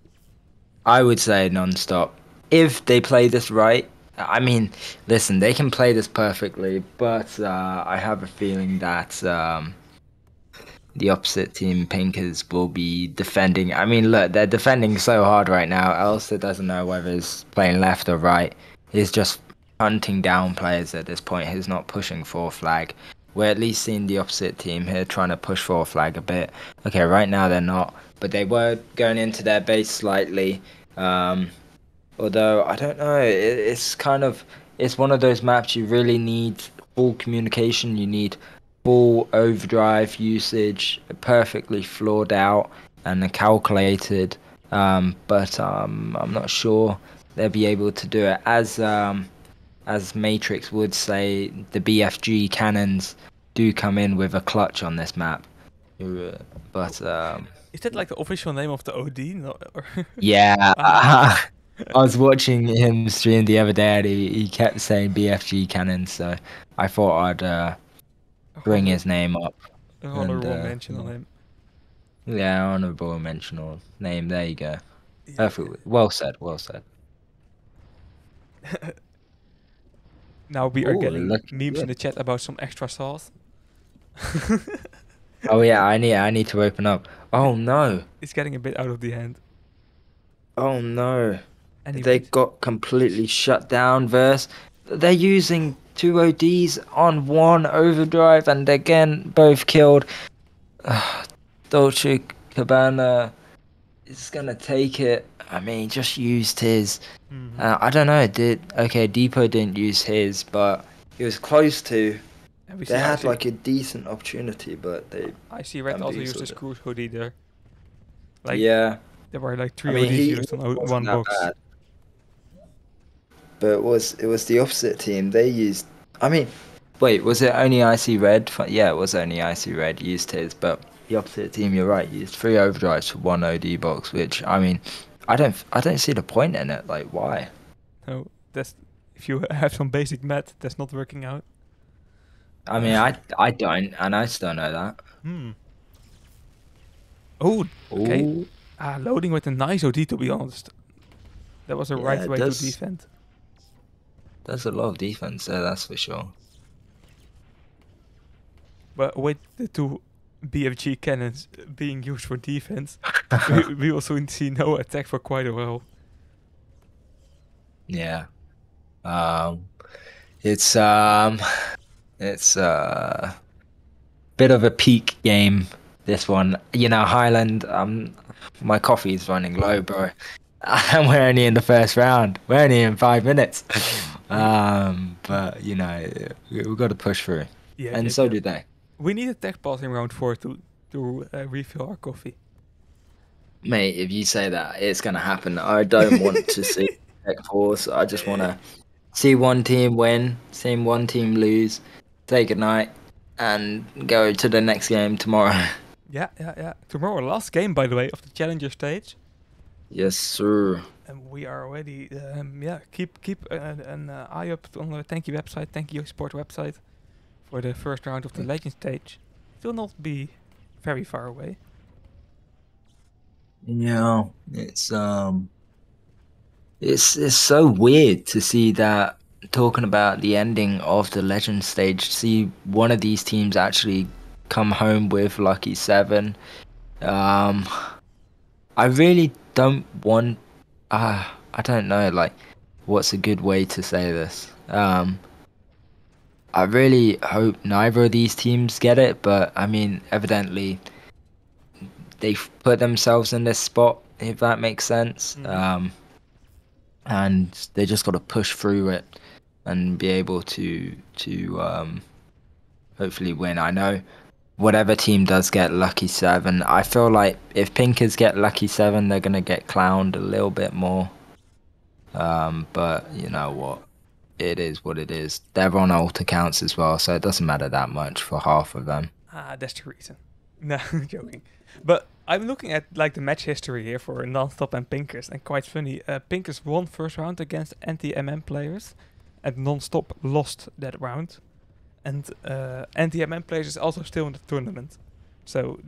I would say Non-Stop. If they play this right, I mean, listen, they can play this perfectly, but I have a feeling that the opposite team, Pinkers, will be defending. I mean, look, they're defending so hard right now. Elsa doesn't know whether he's playing left or right. He's just hunting down players at this point. He's not pushing for a flag. We're at least seeing the opposite team here trying to push for a flag a bit. Okay, right now they're not, but they were going into their base slightly. Although I don't know, it's one of those maps you really need full communication. You need full overdrive usage, perfectly floored out and calculated. But I'm not sure they'll be able to do it. As Matrix would say, the BFG cannons do come in with a clutch on this map. But Is that like the official name of the OD? No, or yeah. Ah. I was watching him stream the other day and he kept saying BFG cannon, so I thought I'd bring his name up. A honorable and, mention on him. Yeah, honorable mention or name. There you go. Yeah. Perfectly. Well said. Well said. Now we are Ooh, getting look memes in good. the chat about some extra sauce. Oh yeah, I need to open up. Oh no. It's getting a bit out of the hand. Oh no. They Anyways, got completely shut down, Verse. They're using 2 ODs on 1 overdrive and again both killed. Dolce Cabana is gonna take it. I mean, just used his. I don't know. Depot didn't use his, but he was close to. and we They see had IC like a decent opportunity, but they. IC Red also used his bamboozled it. cruise hoodie there. Like Yeah, there were like I 3 mean ODs he used on wasn't one that box. bad, but it was the opposite team. They used. I mean, wait, was it only IC Red? Yeah, it was only IC Red used his, but the opposite team, you're right, used 3 overdrives for 1 OD box, which I mean, I don't see the point in it. Like, why? No, that's if you have some basic math, that's not working out. I mean, I don't, and I still know that. Oh, okay. Ooh, Loading with a nice OD to be honest. That was a yeah, right way to there's defend. there's a lot of defense there, that's for sure. But with the 2 BFG cannons being used for defense, we also see no attack for quite a while. Yeah. It's bit of a peak game. This one, you know, Highland. My coffee's running low, bro. And we're only in the first round. We're only in 5 minutes. But you know, we've got to push through, Yeah, and yeah, so yeah. do they. We need a tech pass in round 4 to refill our coffee. Mate, if you say that, it's gonna happen. I don't want to see Tech Force. I just want to see one team win, see one team lose, say goodnight, and go to the next game tomorrow. Yeah. Tomorrow, last game by the way of the challenger stage, Yes, sir. and we are away. Alrighty, yeah, keep an eye up on the Tanky website, Tanky Sport website, for the first round of the Legend stage. It will not be very far away. Yeah, it's so weird to see that, talking about the ending of the Legend stage, see one of these teams actually come home with Lucky Seven. I really don't want. I don't know. Like, what's a good way to say this? I really hope neither of these teams get it, but I mean, evidently they've put themselves in this spot, if that makes sense. And they just got to push through it and be able to hopefully win. I know whatever team does get Lucky Seven, I feel like if Pinkers get Lucky Seven, they're gonna get clowned a little bit more. But you know what? It is what it is. They're on alt accounts as well, so it doesn't matter that much for half of them. That's the reason. No, joking. But I'm looking at like the match history here for Non-Stop and Pinkers, and quite funny. Pinkers won first round against anti-MM players, and Non-Stop lost that round. And anti-MM players is also still in the tournament, so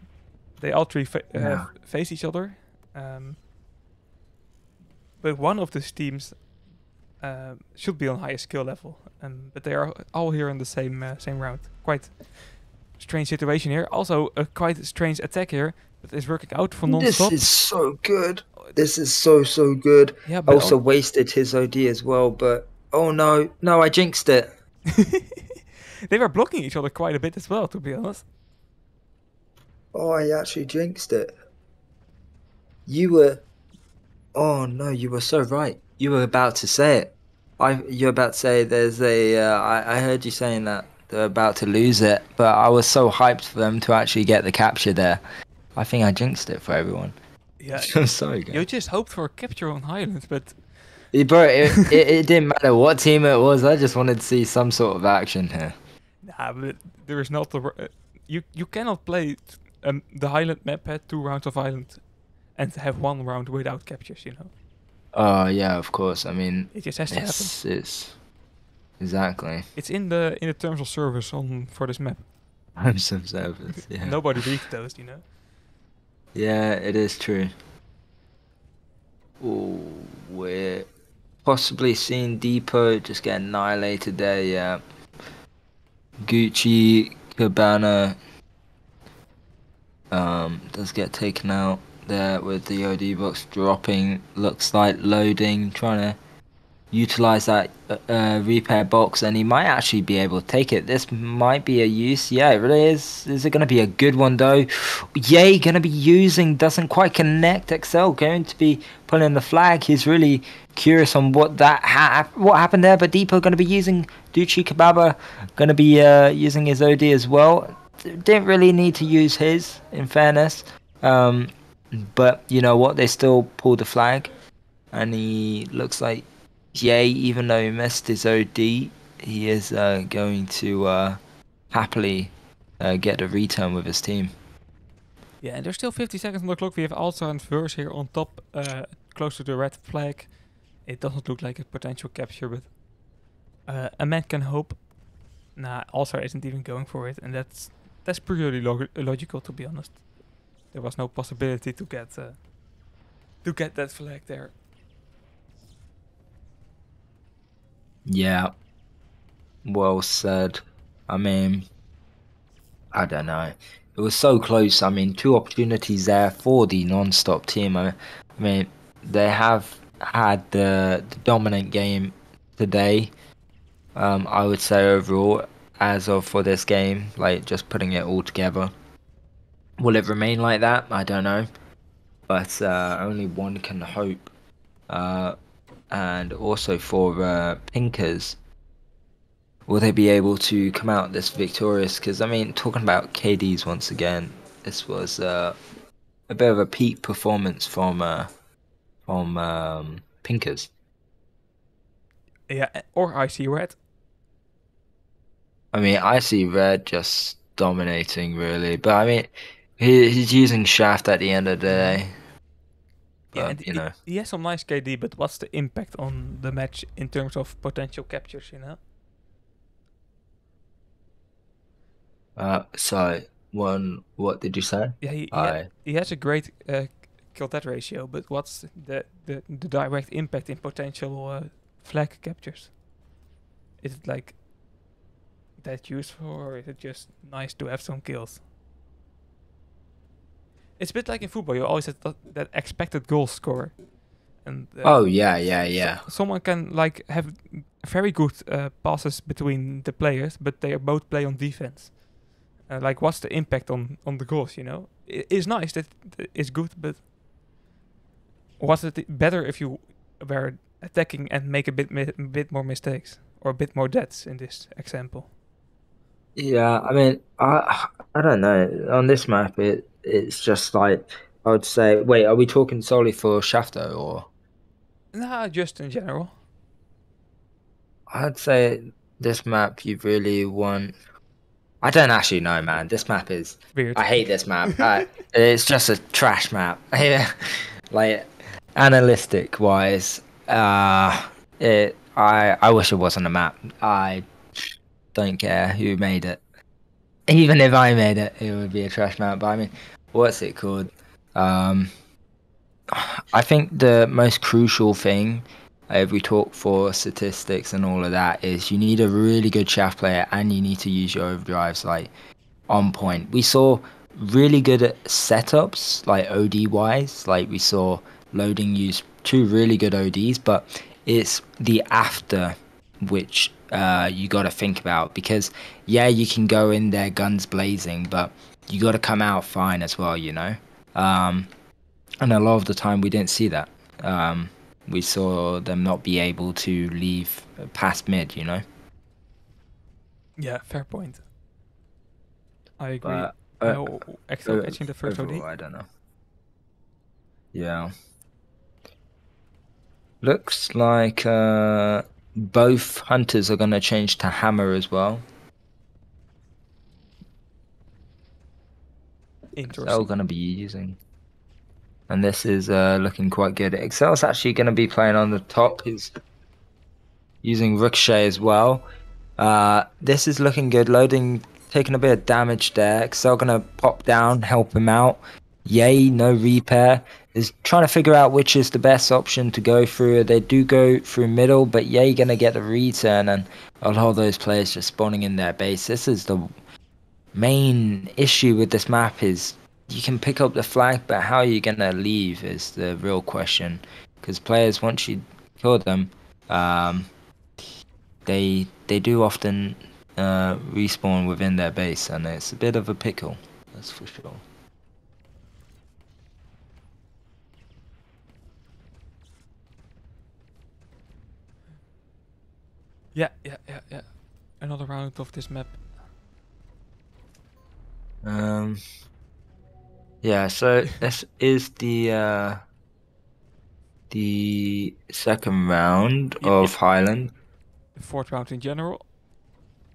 they all three face each other. But one of these teams should be on higher skill level, but they are all here in the same round. Quite strange situation here. Also, a quite strange attack here, but it's working out for Non-Stop. This is so good. This is so good. Yeah, but also wasted his OD as well, but oh no, I jinxed it. They were blocking each other quite a bit as well, to be honest. Oh, I actually jinxed it. You were... Oh no, you were so right. You were about to say it. You're about to say there's a... I heard you saying that they're about to lose it, but I was so hyped for them to actually get the capture there. I think I jinxed it for everyone. Yeah, I'm sorry, guys. You just hoped for a capture on Highlands, but... Bro, it didn't matter what team it was. I just wanted to see some sort of action here. Nah, but there is not the... you cannot play the Highland map at 2 rounds of Highland and have 1 round without captures, you know. Oh yeah, of course. I mean, it just has to happen. It's exactly. It's in the terms of service for this map. Terms of service. Yeah. Nobody reads those, you know. Yeah, it is true. Oh, we're possibly seeing Depot just get annihilated there. Yeah. Gucci Cabana does get taken out there with the OD box dropping. Looks like loading, trying to utilize that repair box, and he might actually be able to take it. This might be a use. Yeah, it really is. Is it going to be a good one though? Yay, going to be using, doesn't quite connect. Excel going to be pulling the flag. He's really curious on what happened there, but Depot going to be using Ducci Kababa, going to be using his OD as well. Didn't really need to use his, in fairness, but you know what, they still pulled the flag, and he looks like Jay, even though he missed his OD, he is going to happily get a return with his team. Yeah, and there's still 50 seconds on the clock. We have also and Verse here on top, close to the red flag. It doesn't look like a potential capture, but a man can hope. Nah, also isn't even going for it, and that's purely illogical, to be honest. There was no possibility to get that flag there. Yeah, well said. I mean, I don't know. It was so close. I mean, 2 opportunities there for the Non-Stop team. I mean, they have had the dominant game today. I would say overall, as of for this game, like just putting it all together. Will it remain like that? I don't know. But only one can hope. And also for Pinkers, will they be able to come out this victorious? Because, I mean, talking about KDs once again, this was a bit of a peak performance from Pinkers. Yeah, or Icy Red. I mean, Icy Red just dominating, really. But, I mean, he's using Shaft at the end of the day. Yeah, But and you know, he has some nice KD, but what's the impact on the match in terms of potential captures? You know. so what did you say? Yeah, I he has a great kill death ratio, but what's the direct impact in potential flag captures? Is it like that useful, or is it just nice to have some kills? It's a bit like in football. You always have that expected goal score, and Oh yeah. someone can like have very good passes between the players, but they both play on defense. Like, what's the impact on the goals? You know, it's nice that it's good, but was it better if you were attacking and make a bit more mistakes or a bit more deaths in this example? Yeah, I mean, I don't know. On this map, it's just like I would say. Wait, are we talking solely for Shafto, or Nah, just in general. I'd say this map you really want. I don't actually know, man. This map is. Weird. I hate this map. It's just a trash map. Yeah, like analytic wise, I wish it wasn't a map. I don't care who made it. Even if I made it, it would be a trash map. But I mean, what's it called? Um, I think the most crucial thing, if we talk for statistics and all of that, is you need a really good shaft player and you need to use your overdrives like on point. We saw really good setups, like OD wise. Like we saw loading use two really good ODs, but it's the after which you got to think about, because yeah, you can go in there guns blazing, but you got to come out fine as well, you know. Um, and a lot of the time we didn't see that. We saw them not be able to leave past mid, you know. Yeah, fair point. I agree. But uh, Excel catching the first overall, OD. I don't know. Yeah. Looks like both hunters are gonna change to hammer as well. Excel Interesting. gonna be using, and this is looking quite good. Excel's actually gonna be playing on the top. He's using Ricochet as well. This is looking good. Loading, taking a bit of damage there. Excel gonna pop down, help him out. Yay, no repair. Is trying to figure out which is the best option to go through. They do go through middle, but Yay gonna get the return, and a lot of those players just spawning in their base. This is the main issue with this map, is you can pick up the flag, but how are you gonna leave is the real question. Because players, once you kill them, they do often respawn within their base, and it's a bit of a pickle, that's for sure. Yeah. Another round of this map. Yeah, so this is the second round of Yep. Highland. The fourth round in general.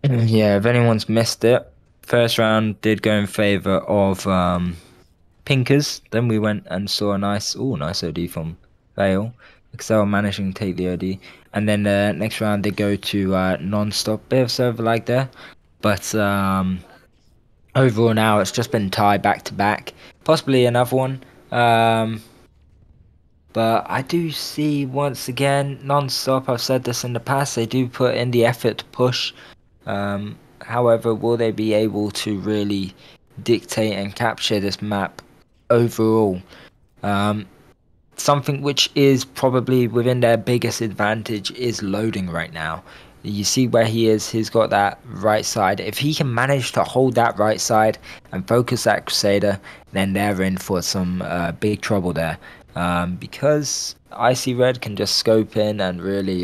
Yeah, if anyone's missed it, first round did go in favor of Pinkers. Then we went and saw a nice OD from Vale. Excel managing to take the OD, and then the next round they go to non-stop. Bit of server lag there, but overall now it's just been tied back to back. Possibly another one. But I do see once again non-stop. I've said this in the past. They do put in the effort to push. However, will they be able to really dictate and capture this map overall? Something which is probably within their biggest advantage is loading right now. You see where he is, he's got that right side. If he can manage to hold that right side and focus that Crusader, then they're in for some big trouble there. Because Icy Red can just scope in and really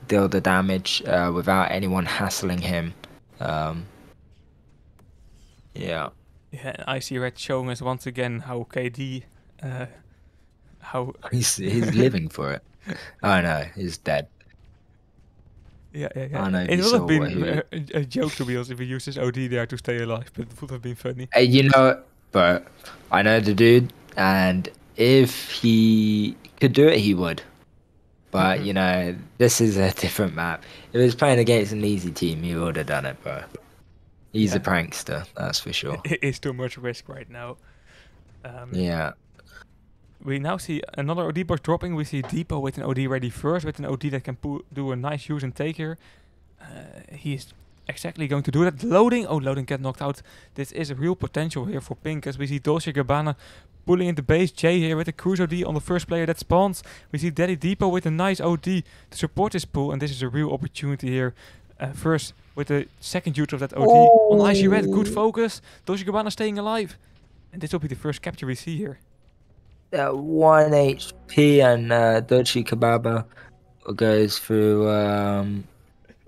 deal the damage without anyone hassling him. Yeah. Yeah, and Icy Red showing us once again how KD, how He's living for it. Oh no, he's dead. yeah. I know It you would have saw been what he. a joke to be honest if he used his OD there to stay alive, but it would have been funny. You know, but I know the dude, and if he could do it, he would. But Mhm. you know, this is a different map. If he was playing against an easy team, he would have done it, bro. He's a Yeah, prankster, that's for sure. it is too much risk right now. Um, Yeah. we now see another OD box dropping. We see Depot with an OD ready first, with an OD that can do a nice use and take here. He's exactly going to do that. Loading. Oh, loading get knocked out. This is a real potential here for Pink, as we see Dolce Gabbana pulling in the base. Jay here with a Cruise OD on the first player that spawns. We see Daddy Depot with a nice OD to support this pool, and this is a real opportunity here. First, with the second use of that OD on Icy Red. Good Oh, focus. Dolce Gabbana staying alive. And this will be the first capture we see here. that 1 HP and Dolce Kababa goes through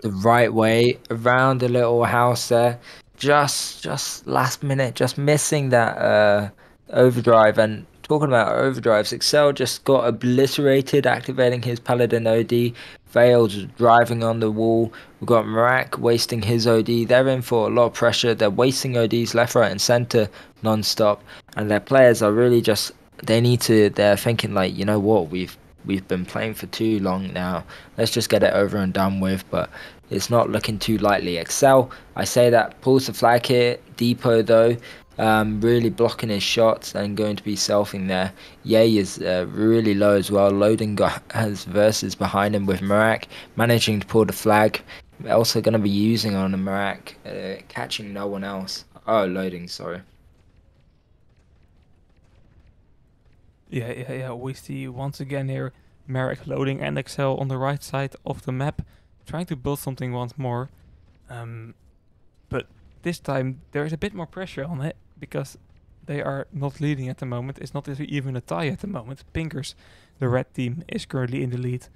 the right way around the little house there. Just last minute, just missing that overdrive. And talking about overdrives, Excel just got obliterated activating his Paladin OD. Failed driving on the wall. We've got Marak wasting his OD. They're in for a lot of pressure. They're wasting ODs left, right, and center non-stop. And their players are really just they're thinking like, you know what, we've been playing for too long now. Let's just get it over and done with. But it's not looking too lightly. Excel, I say that, pulls the flag here. Depot though, really blocking his shots and going to be selfing there. Ye is really low as well. Loading has versus behind him with Marak, managing to pull the flag. Also going to be using on the Marak, catching no one else. Oh, loading, sorry. Yeah. We see once again here Merrick loading and Excel on the right side of the map, trying to build something once more. But this time there is a bit more pressure on it because they are not leading at the moment. It's not even a tie at the moment. Pinkers, the red team, is currently in the lead.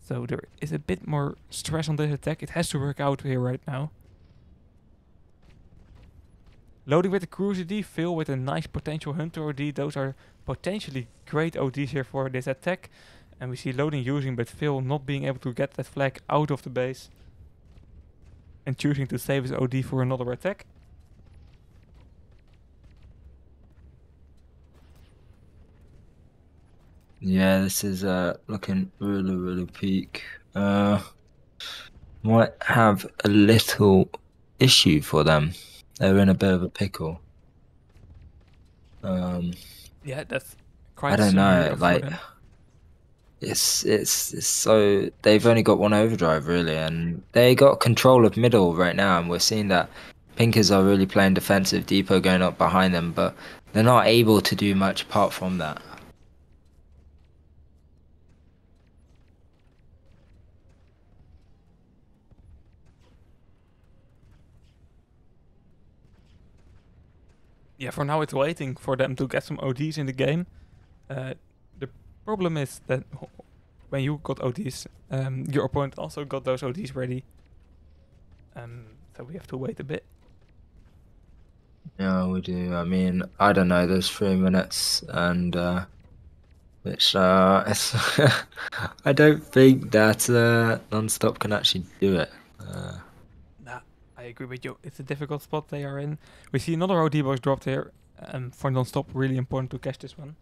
So there is a bit more stress on this attack. It has to work out here right now. Loading with the Cruise OD, Phil with a nice potential Hunter OD. Those are potentially great ODs here for this attack. And we see Loading using, but Phil not being able to get that flag out of the base. And choosing to save his OD for another attack. Yeah, this is looking really peak. Might have a little issue for them. They're in a bit of a pickle. Yeah, that's I quite don't know, scenario for like them. it's so they've only got one overdrive really, and they got control of middle right now, and we're seeing that Pinkers are really playing defensive. Depot going up behind them, but they're not able to do much apart from that. Yeah, for now it's waiting for them to get some ODs in the game. The problem is that when you got ODs, your opponent also got those ODs ready. So we have to wait a bit. Yeah, we do. I mean, I don't know. There's 3 minutes, and which it's I don't think that non-stop can actually do it. Nah, I agree with you. It's a difficult spot they are in. We see another OD box dropped here. For non-stop, really important to catch this one.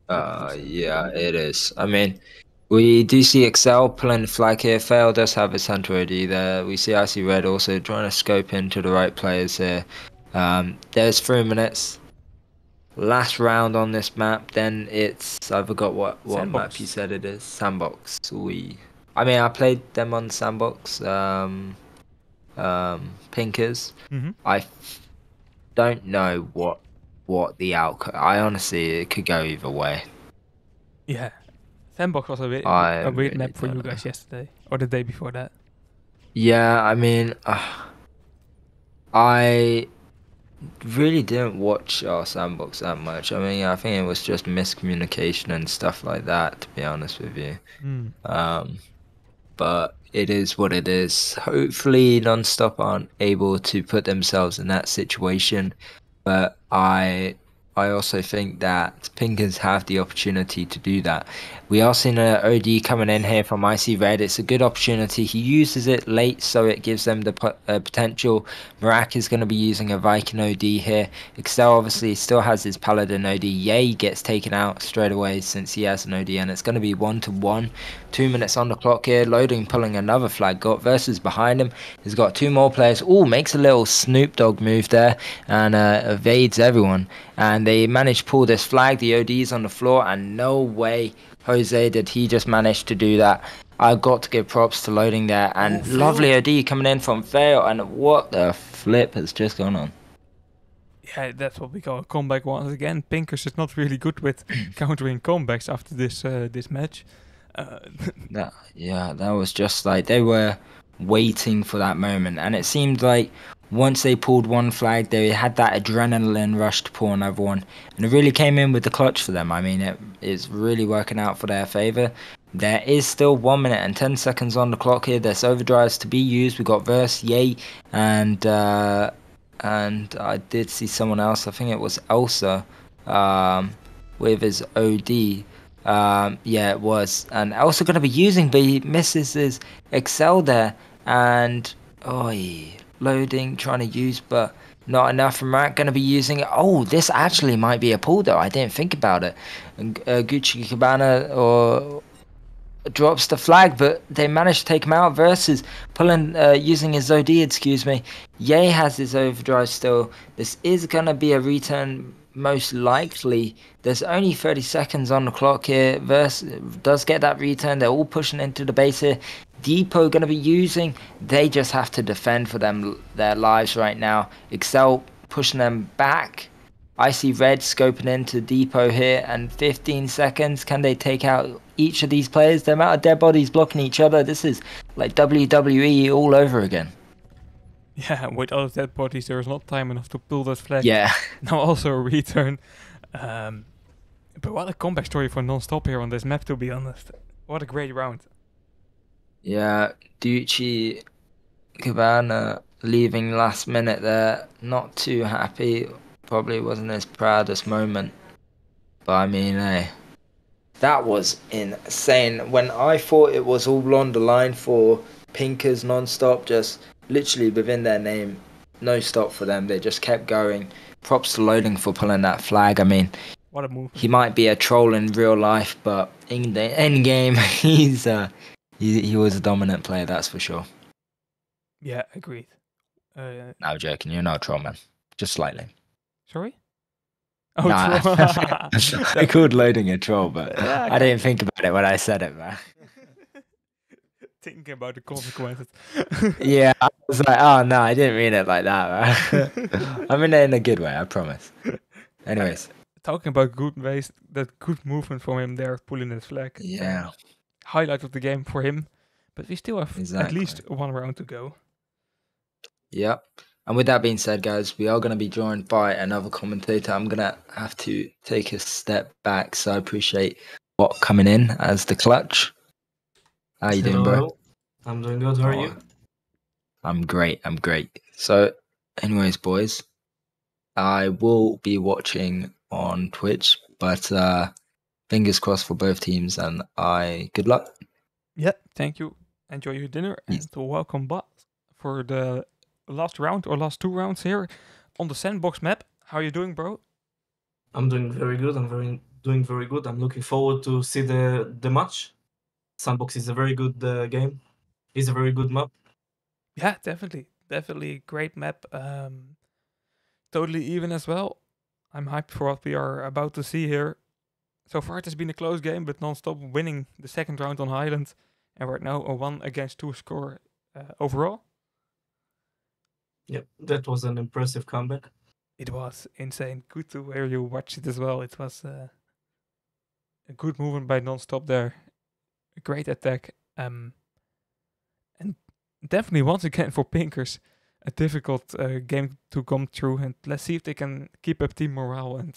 Yeah, it is. I mean, we do see Excel pulling the flag here. Fail does have his hunter OD there. We see Icy Red also trying to scope into the right players here. There's 3 minutes. Last round on this map, then it's I forgot what map you Sandbox. said it is. Sandbox. I mean I played them on Sandbox. Pinkers. Mm-hmm. Don't know what the outcome. I honestly it could go either way. Yeah. Sandbox was I a weird really map for don't you know. guys yesterday. Or the day before that. Yeah, I mean, I really didn't watch our Sandbox that much. I mean, I think it was just miscommunication and stuff like that, to be honest with you. Mm. Um, but it is what it is. Hopefully, Non-Stop aren't able to put themselves in that situation. But I I also think that Pinkers have the opportunity to do that. We are seeing a OD coming in here from Icy Red. It's a good opportunity. He uses it late, so it gives them the potential. Marak is going to be using a Viking OD here. Excel obviously still has his Paladin OD. Yay gets taken out straight away since he has an OD, and it's going to be 1-1. 2 minutes on the clock here. Loading pulling another flag. Got Versus behind him. He's got two more players. Ooh, makes a little Snoop Dogg move there and evades everyone. And they managed to pull this flag. The OD's on the floor, and no way, Jose, did he just manage to do that. I've got to give props to Loading there. And lovely OD coming in from Fail. And what the flip has just gone on? Yeah, that's what we call a comeback once again. Pinkers is not really good with countering comebacks after this match. That was just like they were waiting for that moment, and it seemed like once they pulled one flag, they had that adrenaline rush to pull another one, and it really came in with the clutch for them. I mean, it is really working out for their favor. There is still 1 minute and 10 seconds on the clock here. There's overdrives to be used. We got Verse, Yay, and I did see someone else. I think it was Elsa, with his OD. Yeah, it was. And also going to be using, but he misses his Excel there. And, Loading, trying to use, but not enough from Matt. Going to be using it. Oh, this actually might be a pull, though. I didn't think about it. And, Gucci Cabana drops the flag, but they managed to take him out. Versus pulling, using his OD, excuse me. Ye has his overdrive still. This is going to be a return, most likely. There's only 30 seconds on the clock here. Verse does get that return. They're all pushing into the base here. Depot going to be using. They just have to defend for their lives right now. Excel pushing them back. I see Red scoping into Depot here, and 15 seconds. Can they take out each of these players? The amount of dead bodies blocking each other. This is like WWE all over again. Yeah, with all of dead bodies, there is not time enough to pull that flag. Yeah. Now also a return. But what a comeback story for Non-Stop here on this map, to be honest. What a great round. Yeah, Ducci Cabana leaving last minute there. Not too happy. Probably wasn't his proudest moment. But I mean, hey, that was insane. When I thought it was all on the line for Pinkers Non-Stop, just literally within their name, no stop for them. They just kept going. Props to Loading for pulling that flag. I mean, what a move. He might be a troll in real life, but in the end game, he was a dominant player, that's for sure. Yeah, agreed. No, joking. You're not a troll, man. Just slightly. Sorry? Oh, nah, troll. I called Loading a troll, but yeah, I didn't think about it when I said it, man. Thinking about the consequences. Yeah, I was like, oh no, I didn't mean it like that, man. I mean it in a good way, I promise. Anyways. Talking about good ways, that good movement from him there, pulling his flag. Yeah. Highlight of the game for him. But we still have at least one round to go. Yep. And with that being said, guys, we are going to be joined by another commentator. I'm going to have to take a step back, so I appreciate Bot coming in as the clutch. How you doing, bro? I'm doing good. How are you? I'm great. So, anyways, boys, I will be watching on Twitch, but fingers crossed for both teams, and good luck. Yeah, thank you. Enjoy your dinner, and welcome back for the last round or last two rounds here on the Sandbox map. How are you doing, bro? I'm doing very good. Doing very good. I'm looking forward to see the match. Sandbox is a very good game. It's a very good map. Yeah, definitely great map. Totally even as well. I'm hyped for what we are about to see here. So far it has been a close game, but Non-Stop winning the second round on Highland, and right now a 1-2 score overall. Yep, that was an impressive comeback. It was insane. Good to hear you watch it as well. It was a good movement by Non-Stop there. A great attack. And definitely once again for Pinkers, a difficult game to come through. And let's see if they can keep up team morale and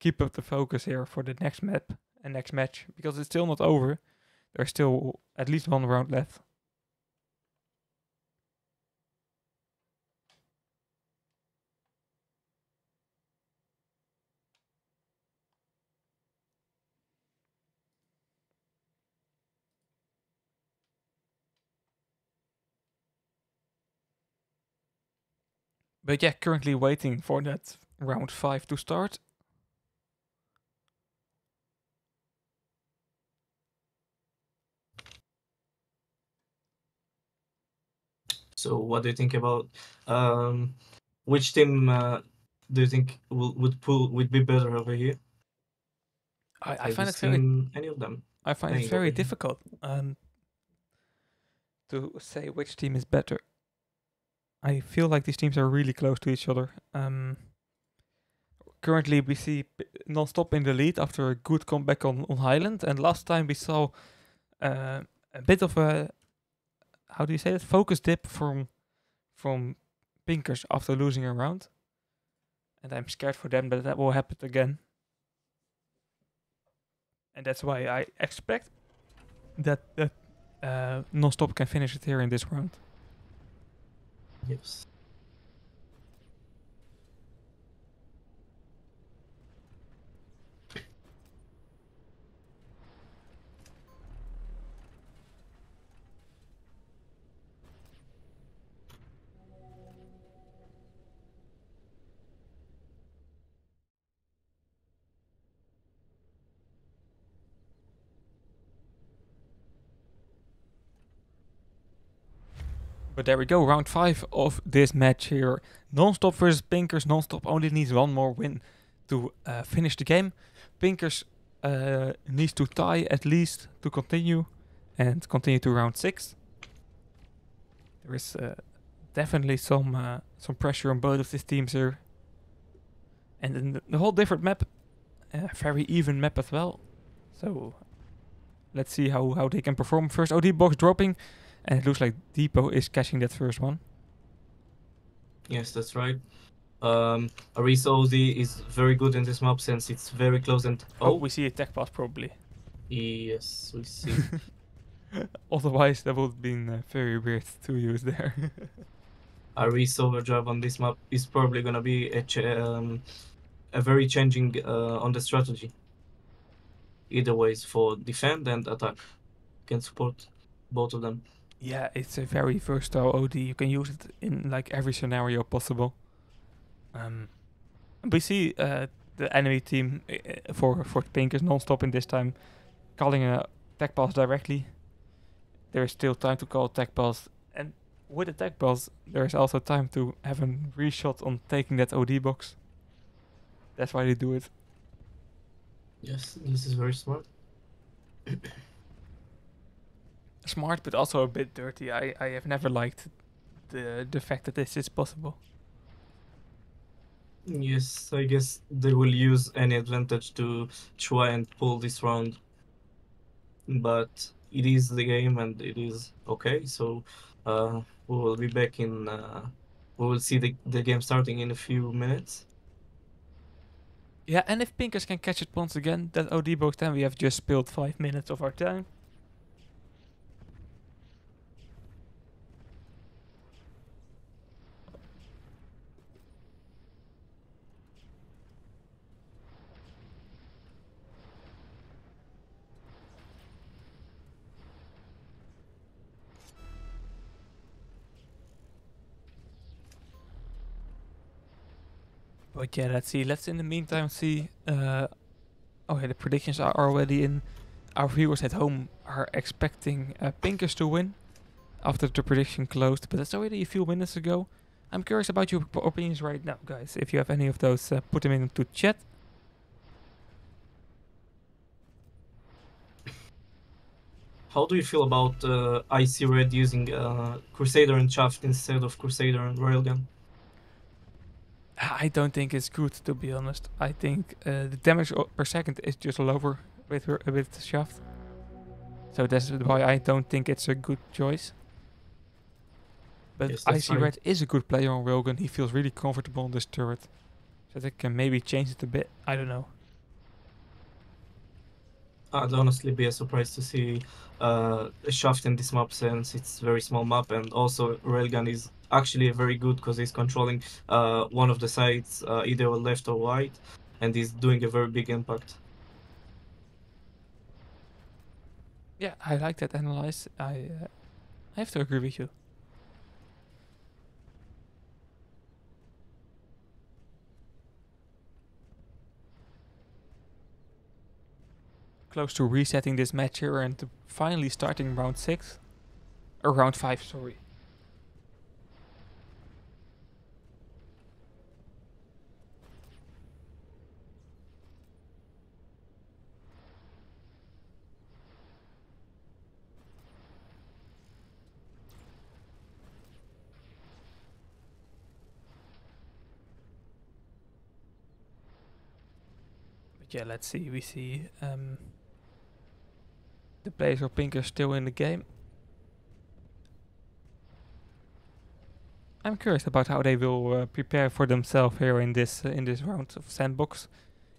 keep up the focus here for the next map and next match. Because it's still not over. There's still at least one round left. But yeah, currently waiting for that round 5 to start. So what do you think about which team do you think would be better over here? I Have you find it very seen any of them playing over here? difficult to say which team is better. I feel like these teams are really close to each other. Currently, we see Non-Stop in the lead after a good comeback on Highland, and last time we saw a bit of a, how do you say it, focus dip from Pinkers after losing a round, and I'm scared for them that will happen again. And that's why I expect that Non-Stop can finish it here in this round. Yes. But there we go, round 5 of this match here. Non-Stop versus Pinkers. Non-Stop only needs one more win to finish the game. Pinkers needs to tie at least to continue and continue to round 6. There is definitely some pressure on both of these teams here. And then the whole different map, very even map as well. So let's see how they can perform. First OD box dropping, and it looks like Depot is catching that first one. Yes, that's right. Arisa OZ is very good in this map since it's very close and We see a tech pass probably. yes, we see. Otherwise, that would have been very weird to use there. Arisa overdrive on this map is probably gonna be a very changing on the strategy. Either ways for defend and attack. Can support both of them. Yeah, it's a very versatile OD. You can use it in like every scenario possible. We see the enemy team for Pinkers Non-Stop in this time calling a tech pass directly. There is still time to call tech pass, and with a tech pass, there is also time to have a reshot on taking that OD box. That's why they do it. Yes, this is very smart. Smart, but also a bit dirty. I have never liked the fact that this is possible. Yes, I guess they will use any advantage to try and pull this round. But it is the game and it is okay. So we will be back in. We will see the game starting in a few minutes. Yeah, and if Pinkers can catch it once again, that OD box, then we have just spilled 5 minutes of our time. But yeah, let's see. Let's in the meantime see. Oh yeah, the predictions are already in. Our viewers at home are expecting Pinkers to win after the prediction closed, but that's already a few minutes ago. I'm curious about your opinions right now, guys. If you have any of those, put them into chat. How do you feel about IC Red using Crusader and Shaft instead of Crusader and Railgun? I don't think it's good, to be honest. I think the damage per second is just lower with Shaft. So that's why I don't think it's a good choice. But Yes, that's IC fine. Red is a good player on Railgun. He feels really comfortable on this turret. So they can maybe change it a bit. I don't know. I'd honestly be surprised to see a Shaft in this map since it's a very small map, and also Railgun is actually very good because he's controlling one of the sides, either left or right, and he's doing a very big impact. Yeah, I like that analyze. I have to agree with you. close to resetting this match here and to finally starting round 6. Or round 5, sorry. Yeah, let's see. We see the players of Pink are still in the game. I'm curious about how they will prepare for themselves here in this round of sandbox.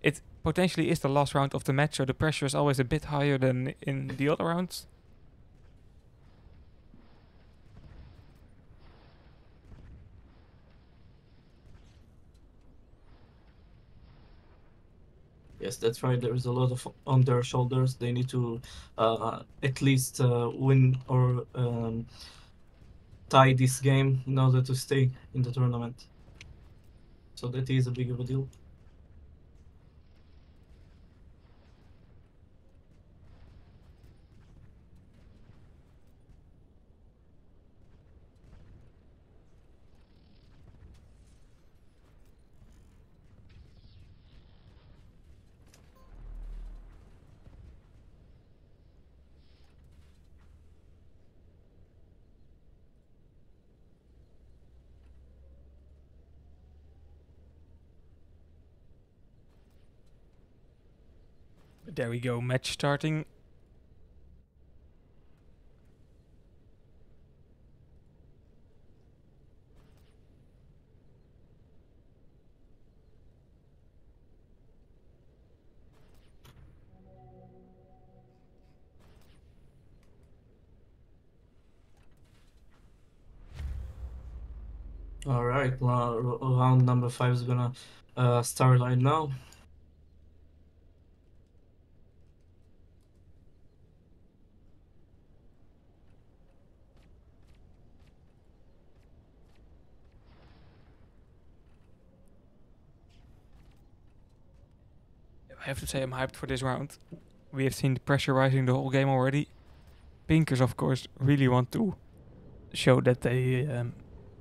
It potentially is the last round of the match, so the pressure is always a bit higher than in the other rounds. Yes, that's right. There is a lot of on their shoulders. They need to at least win or tie this game in order to stay in the tournament. So that is a big of a deal. There we go, match starting. All right, round number 5 is gonna start right now. I have to say I'm hyped for this round. We have seen the pressure rising the whole game already. Pinkers, of course, really want to show that they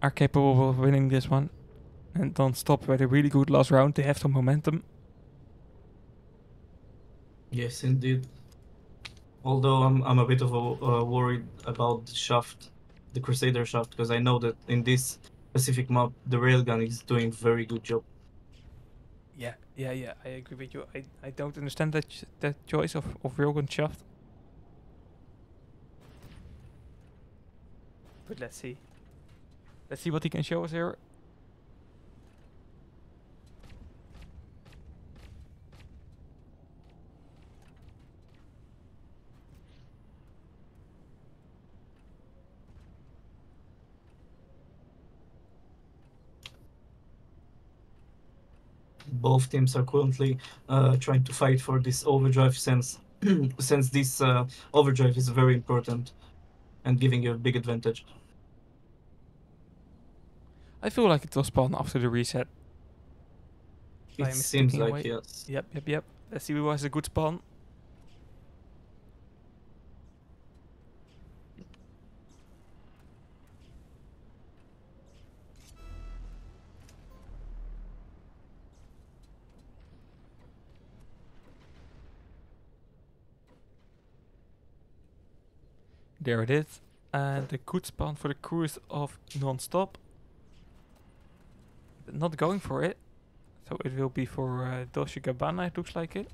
are capable of winning this one. And don't stop with a really good last round. They have some momentum. Yes, indeed. Although I'm a bit of a worried about the shaft, the Crusader shaft, because I know that in this specific map the railgun is doing very good job. Yeah, I agree with you. I don't understand that choice of Railgun shaft. But let's see. Let's see what he can show us here. Both teams are currently trying to fight for this overdrive since since this overdrive is very important and giving you a big advantage. I feel like it will spawn after the reset. It Time is seems ticking like away. yes. Yep. Let's see who has a good spawn. There it is. And the good spawn for the cruise of non-stop. Not going for it. So it will be for Dolce Gabbana, it looks like it.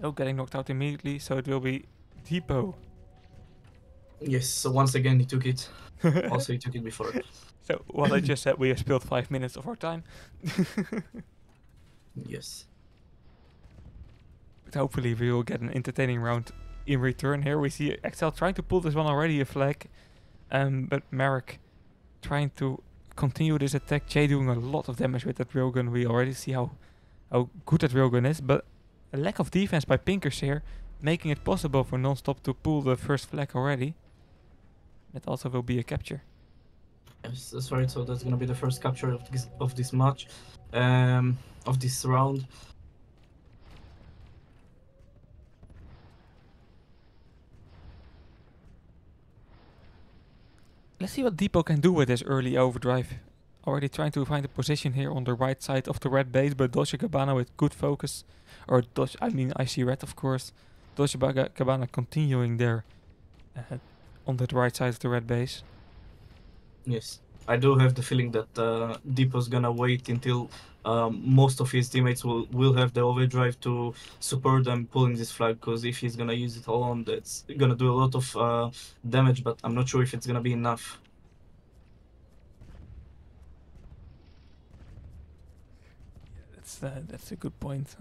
No, getting knocked out immediately, so it will be Depot. Yes, so once again he took it. Also he took it before. So what I just said, we have spilled 5 minutes of our time. Yes. But hopefully we will get an entertaining round in return here. We see Excel trying to pull this one already a flag. But Merrick trying to continue this attack. Jay doing a lot of damage with that railgun. We already see how good that railgun is. But a lack of defense by Pinkers here, making it possible for Non-Stop to pull the first flag already. That also will be a capture. Yes, that's right. So that's gonna be the first capture of this match, of this round. Let's see what Depot can do with this early overdrive. Already trying to find a position here on the right side of the red base, but Dolce Gabbana with good focus. Or I see red of course. Dolce Gabbana continuing there on that right side of the red base. Yes, I do have the feeling that Depot's gonna wait until most of his teammates will have the overdrive to support them pulling this flag. Because if he's gonna use it alone, that's gonna do a lot of damage. But I'm not sure if it's gonna be enough. That's a good point.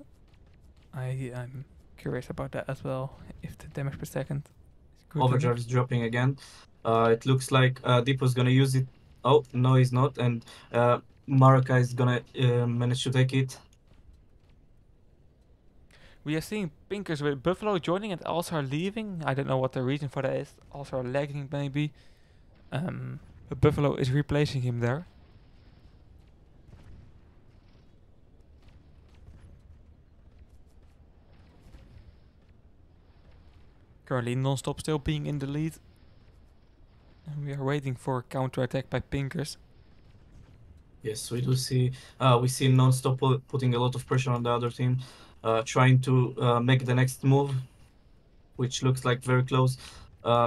I'm curious about that as well. If the damage per second is good Overdrive is dropping again. It looks like Depot's gonna use it. Oh no, he's not, and Maraka is gonna manage to take it. We are seeing Pinkers with Buffalo joining and Alzar leaving. I don't know what the reason for that is. Alzar lagging maybe. But Buffalo is replacing him there. Currently Non-Stop still being in the lead. And we are waiting for a counter-attack by Pinkers. Yes, we do see. We see Non-Stop putting a lot of pressure on the other team, trying to make the next move, which looks like very close.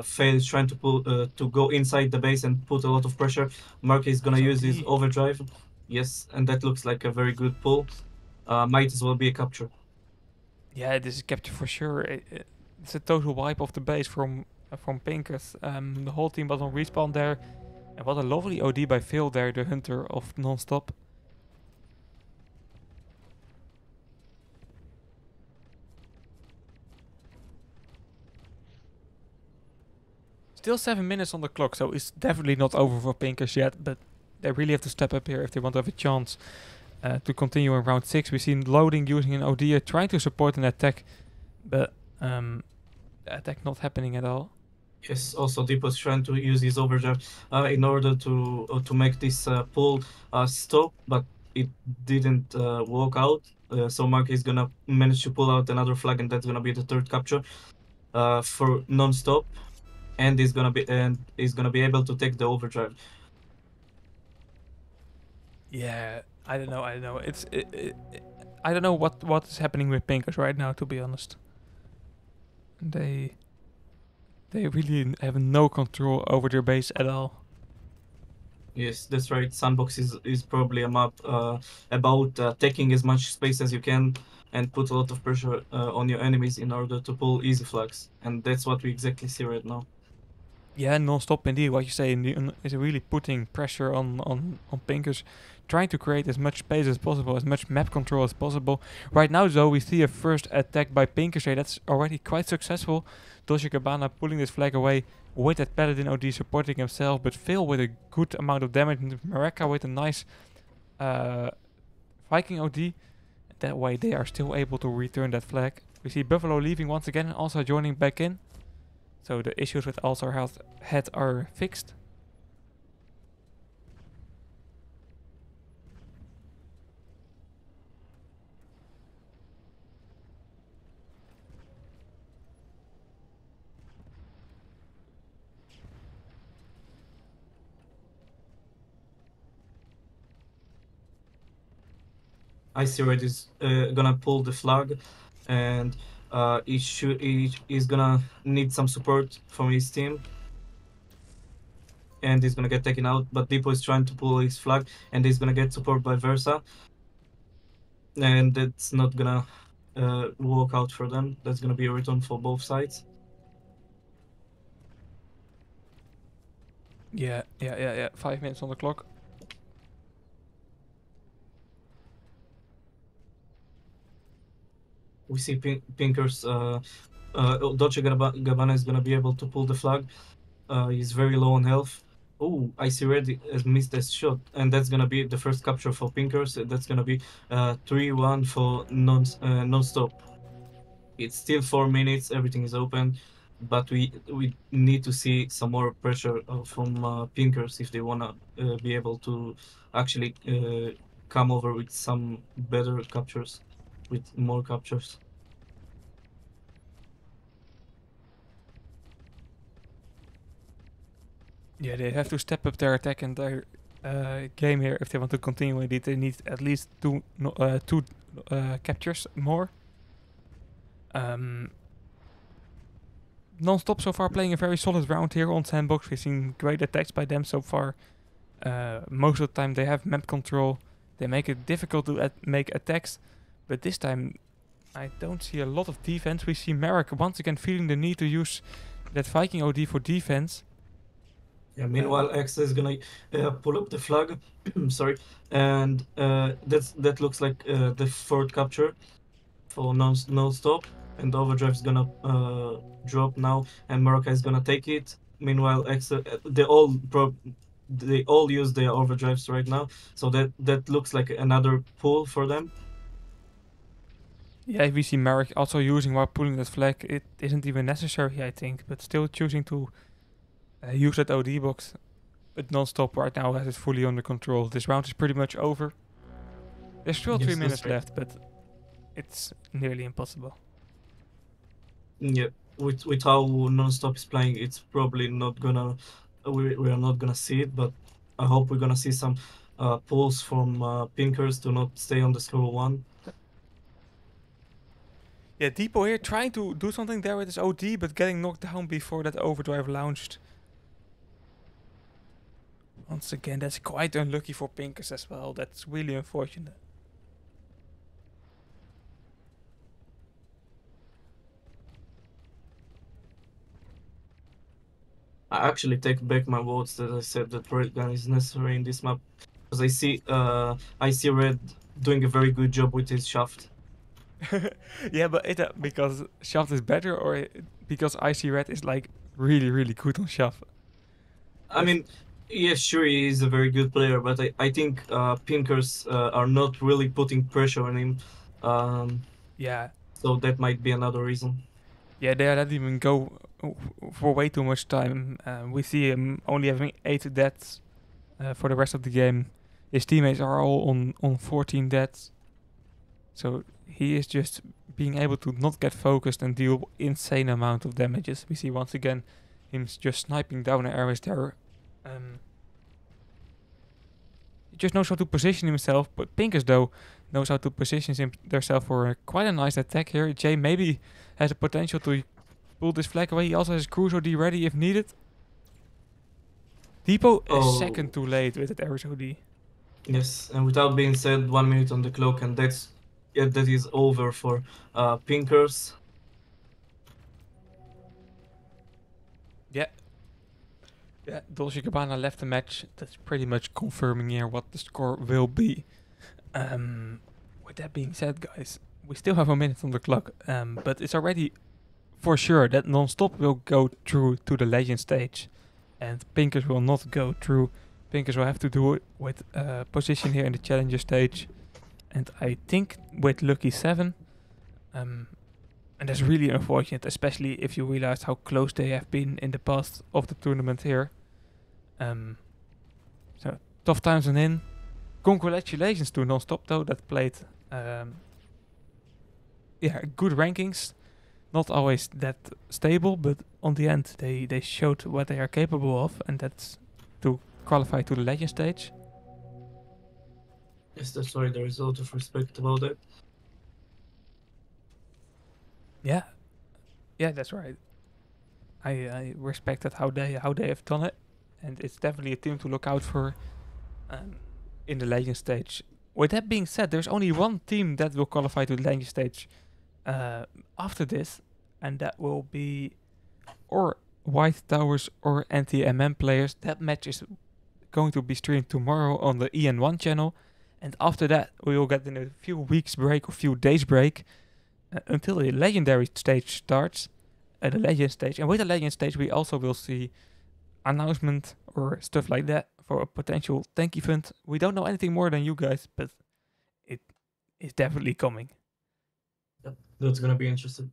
Fail is trying to go inside the base and put a lot of pressure. Mark is gonna use his overdrive. Yes, and that looks like a very good pull. Might as well be a capture. Yeah, this is capture for sure. It's a total wipe of the base from Pinkers. The whole team was on respawn there. And what a lovely OD by Phil there, the hunter of Non-Stop. Still 7 minutes on the clock, so it's definitely not over for Pinkers yet. But they really have to step up here if they want to have a chance to continue in round 6. We've seen Loading using an OD trying to support an attack. But the attack not happening at all. Yes, also Depot's trying to use his overdrive in order to make this pull stop, but it didn't work out. So Mark is gonna manage to pull out another flag, and that's gonna be the third capture for Non-Stop, and he's gonna be able to take the overdrive. Yeah, I don't know. I don't know what is happening with Pinkers right now, to be honest. They really have no control over their base at all. Yes, that's right. Sandbox is probably a map about taking as much space as you can and put a lot of pressure on your enemies in order to pull easy flags, and that's what we exactly see right now. Yeah, Non-Stop indeed. What you say is really putting pressure on Pinkers, trying to create as much space as possible, as much map control as possible. Right now, though, we see a first attack by Pinkers. That's already quite successful. Dolce Gabbana pulling this flag away with that Paladin OD supporting himself, but Phil with a good amount of damage, and Mareka with a nice Viking OD. That way, they are still able to return that flag. We see Buffalo leaving once again and also joining back in. So the issues with Alzar head are fixed. Icy Red is gonna pull the flag, and he's gonna need some support from his team, and he's gonna get taken out. But Depot is trying to pull his flag, and he's gonna get support by Versa, and that's not gonna work out for them. That's gonna be a return for both sides. Yeah. 5 minutes on the clock. We see Pinkers. Dolce Gabbana is gonna be able to pull the flag. He's very low on health. Oh, Icy Red has missed that shot, and that's gonna be the first capture for Pinkers. That's gonna be 3-1 for Non-Stop. It's still 4 minutes. Everything is open, but we need to see some more pressure from Pinkers if they wanna be able to actually come over with some better captures, with more captures. Yeah, they have to step up their attack and their game here if they want to continue with it. They need at least two captures more. Non-stop so far playing a very solid round here on Sandbox. We've seen great attacks by them so far. Most of the time they have map control. They make it difficult to make attacks. But this time I don't see a lot of defense. We see Merrick once again feeling the need to use that Viking OD for defense. Yeah, meanwhile, X is gonna pull up the flag. Sorry, and that looks like the fourth capture for non-stop, and Overdrive is gonna drop now, and Morocco is gonna take it. Meanwhile, X they all use their overdrives right now, so that looks like another pull for them. Yeah, we see Merrick also using while pulling that flag. It isn't even necessary, I think, but still choosing to use that OD box. But non-stop right now has it fully under control. This round is pretty much over. There's still Yes, 3 that's minutes right. left, but it's nearly impossible. Yeah, with how non-stop is playing, it's probably not gonna we are not gonna see it, but I hope we're gonna see some pulls from Pinkers to not stay on the score one. Yeah, Depot here trying to do something there with his OD, but getting knocked down before that overdrive launched. Once again, that's quite unlucky for Pinkers as well. That's really unfortunate. I actually take back my words that I said that red gun is necessary in this map, because I see red doing a very good job with his shaft. Yeah, but it because Shaft is better, or because Icy Red is like really good on Shaft? I mean, yeah, sure, he is a very good player, but I think Pinkers are not really putting pressure on him. Yeah, So that might be another reason. yeah, they let him go for way too much time. We see him only having 8 deaths for the rest of the game. His teammates are all on 14 deaths. So he is just being able to not get focused and deal insane amount of damages. We see once again him just sniping down areas there. He just knows how to position himself, but Pinkers though knows how to position themselves for quite a nice attack here. Jay maybe has the potential to pull this flag away. He also has Cruise OD ready if needed. Depot is second too late with that Ares OD. Yes, and without being said, 1 minute on the clock, and that is over for Pinkers. Yeah, Dolce Gabbana left the match. That's pretty much confirming here what the score will be. With that being said, guys, we still have a minute on the clock, but it's already for sure that Non-Stop will go through to the Legend stage, and Pinkers will not go through. Pinkers will have to do it with position here in the Challenger stage, and I think with Lucky 7. And that's really unfortunate, especially if you realize how close they have been in the past of the tournament here. So tough times on in. Congratulations to Non-Stop though, that played good rankings. Not always that stable, but on the end they showed what they are capable of, and that's to qualify to the Legend stage. Yes, that's why there is a lot of respect about it. Yeah, that's right. I respected how they have done it, and it's definitely a team to look out for in the Legend stage. With that being said, there's only one team that will qualify to the Legend stage after this, and that will be or White Towers or NTMM players. That match is going to be streamed tomorrow on the EN1 channel, and after that we will get in a few weeks break or few days break until the Legendary stage starts. The Legend stage, and with the Legend stage we also will see announcement or stuff like that for a potential tank event. We don't know anything more than you guys, but it is definitely coming. Yep, that's gonna be interesting.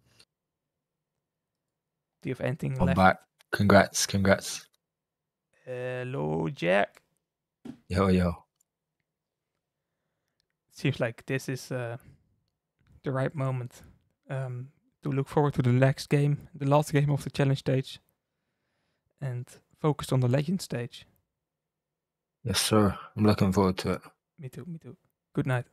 Do you have anything I'm left? back. Congrats. Hello, Jack. Yo. Seems like this is the right moment to look forward to the next game, the last game of the challenge stage. And focused on the Legend stage. Yes, sir. I'm looking forward to it. Me too, me too. Good night.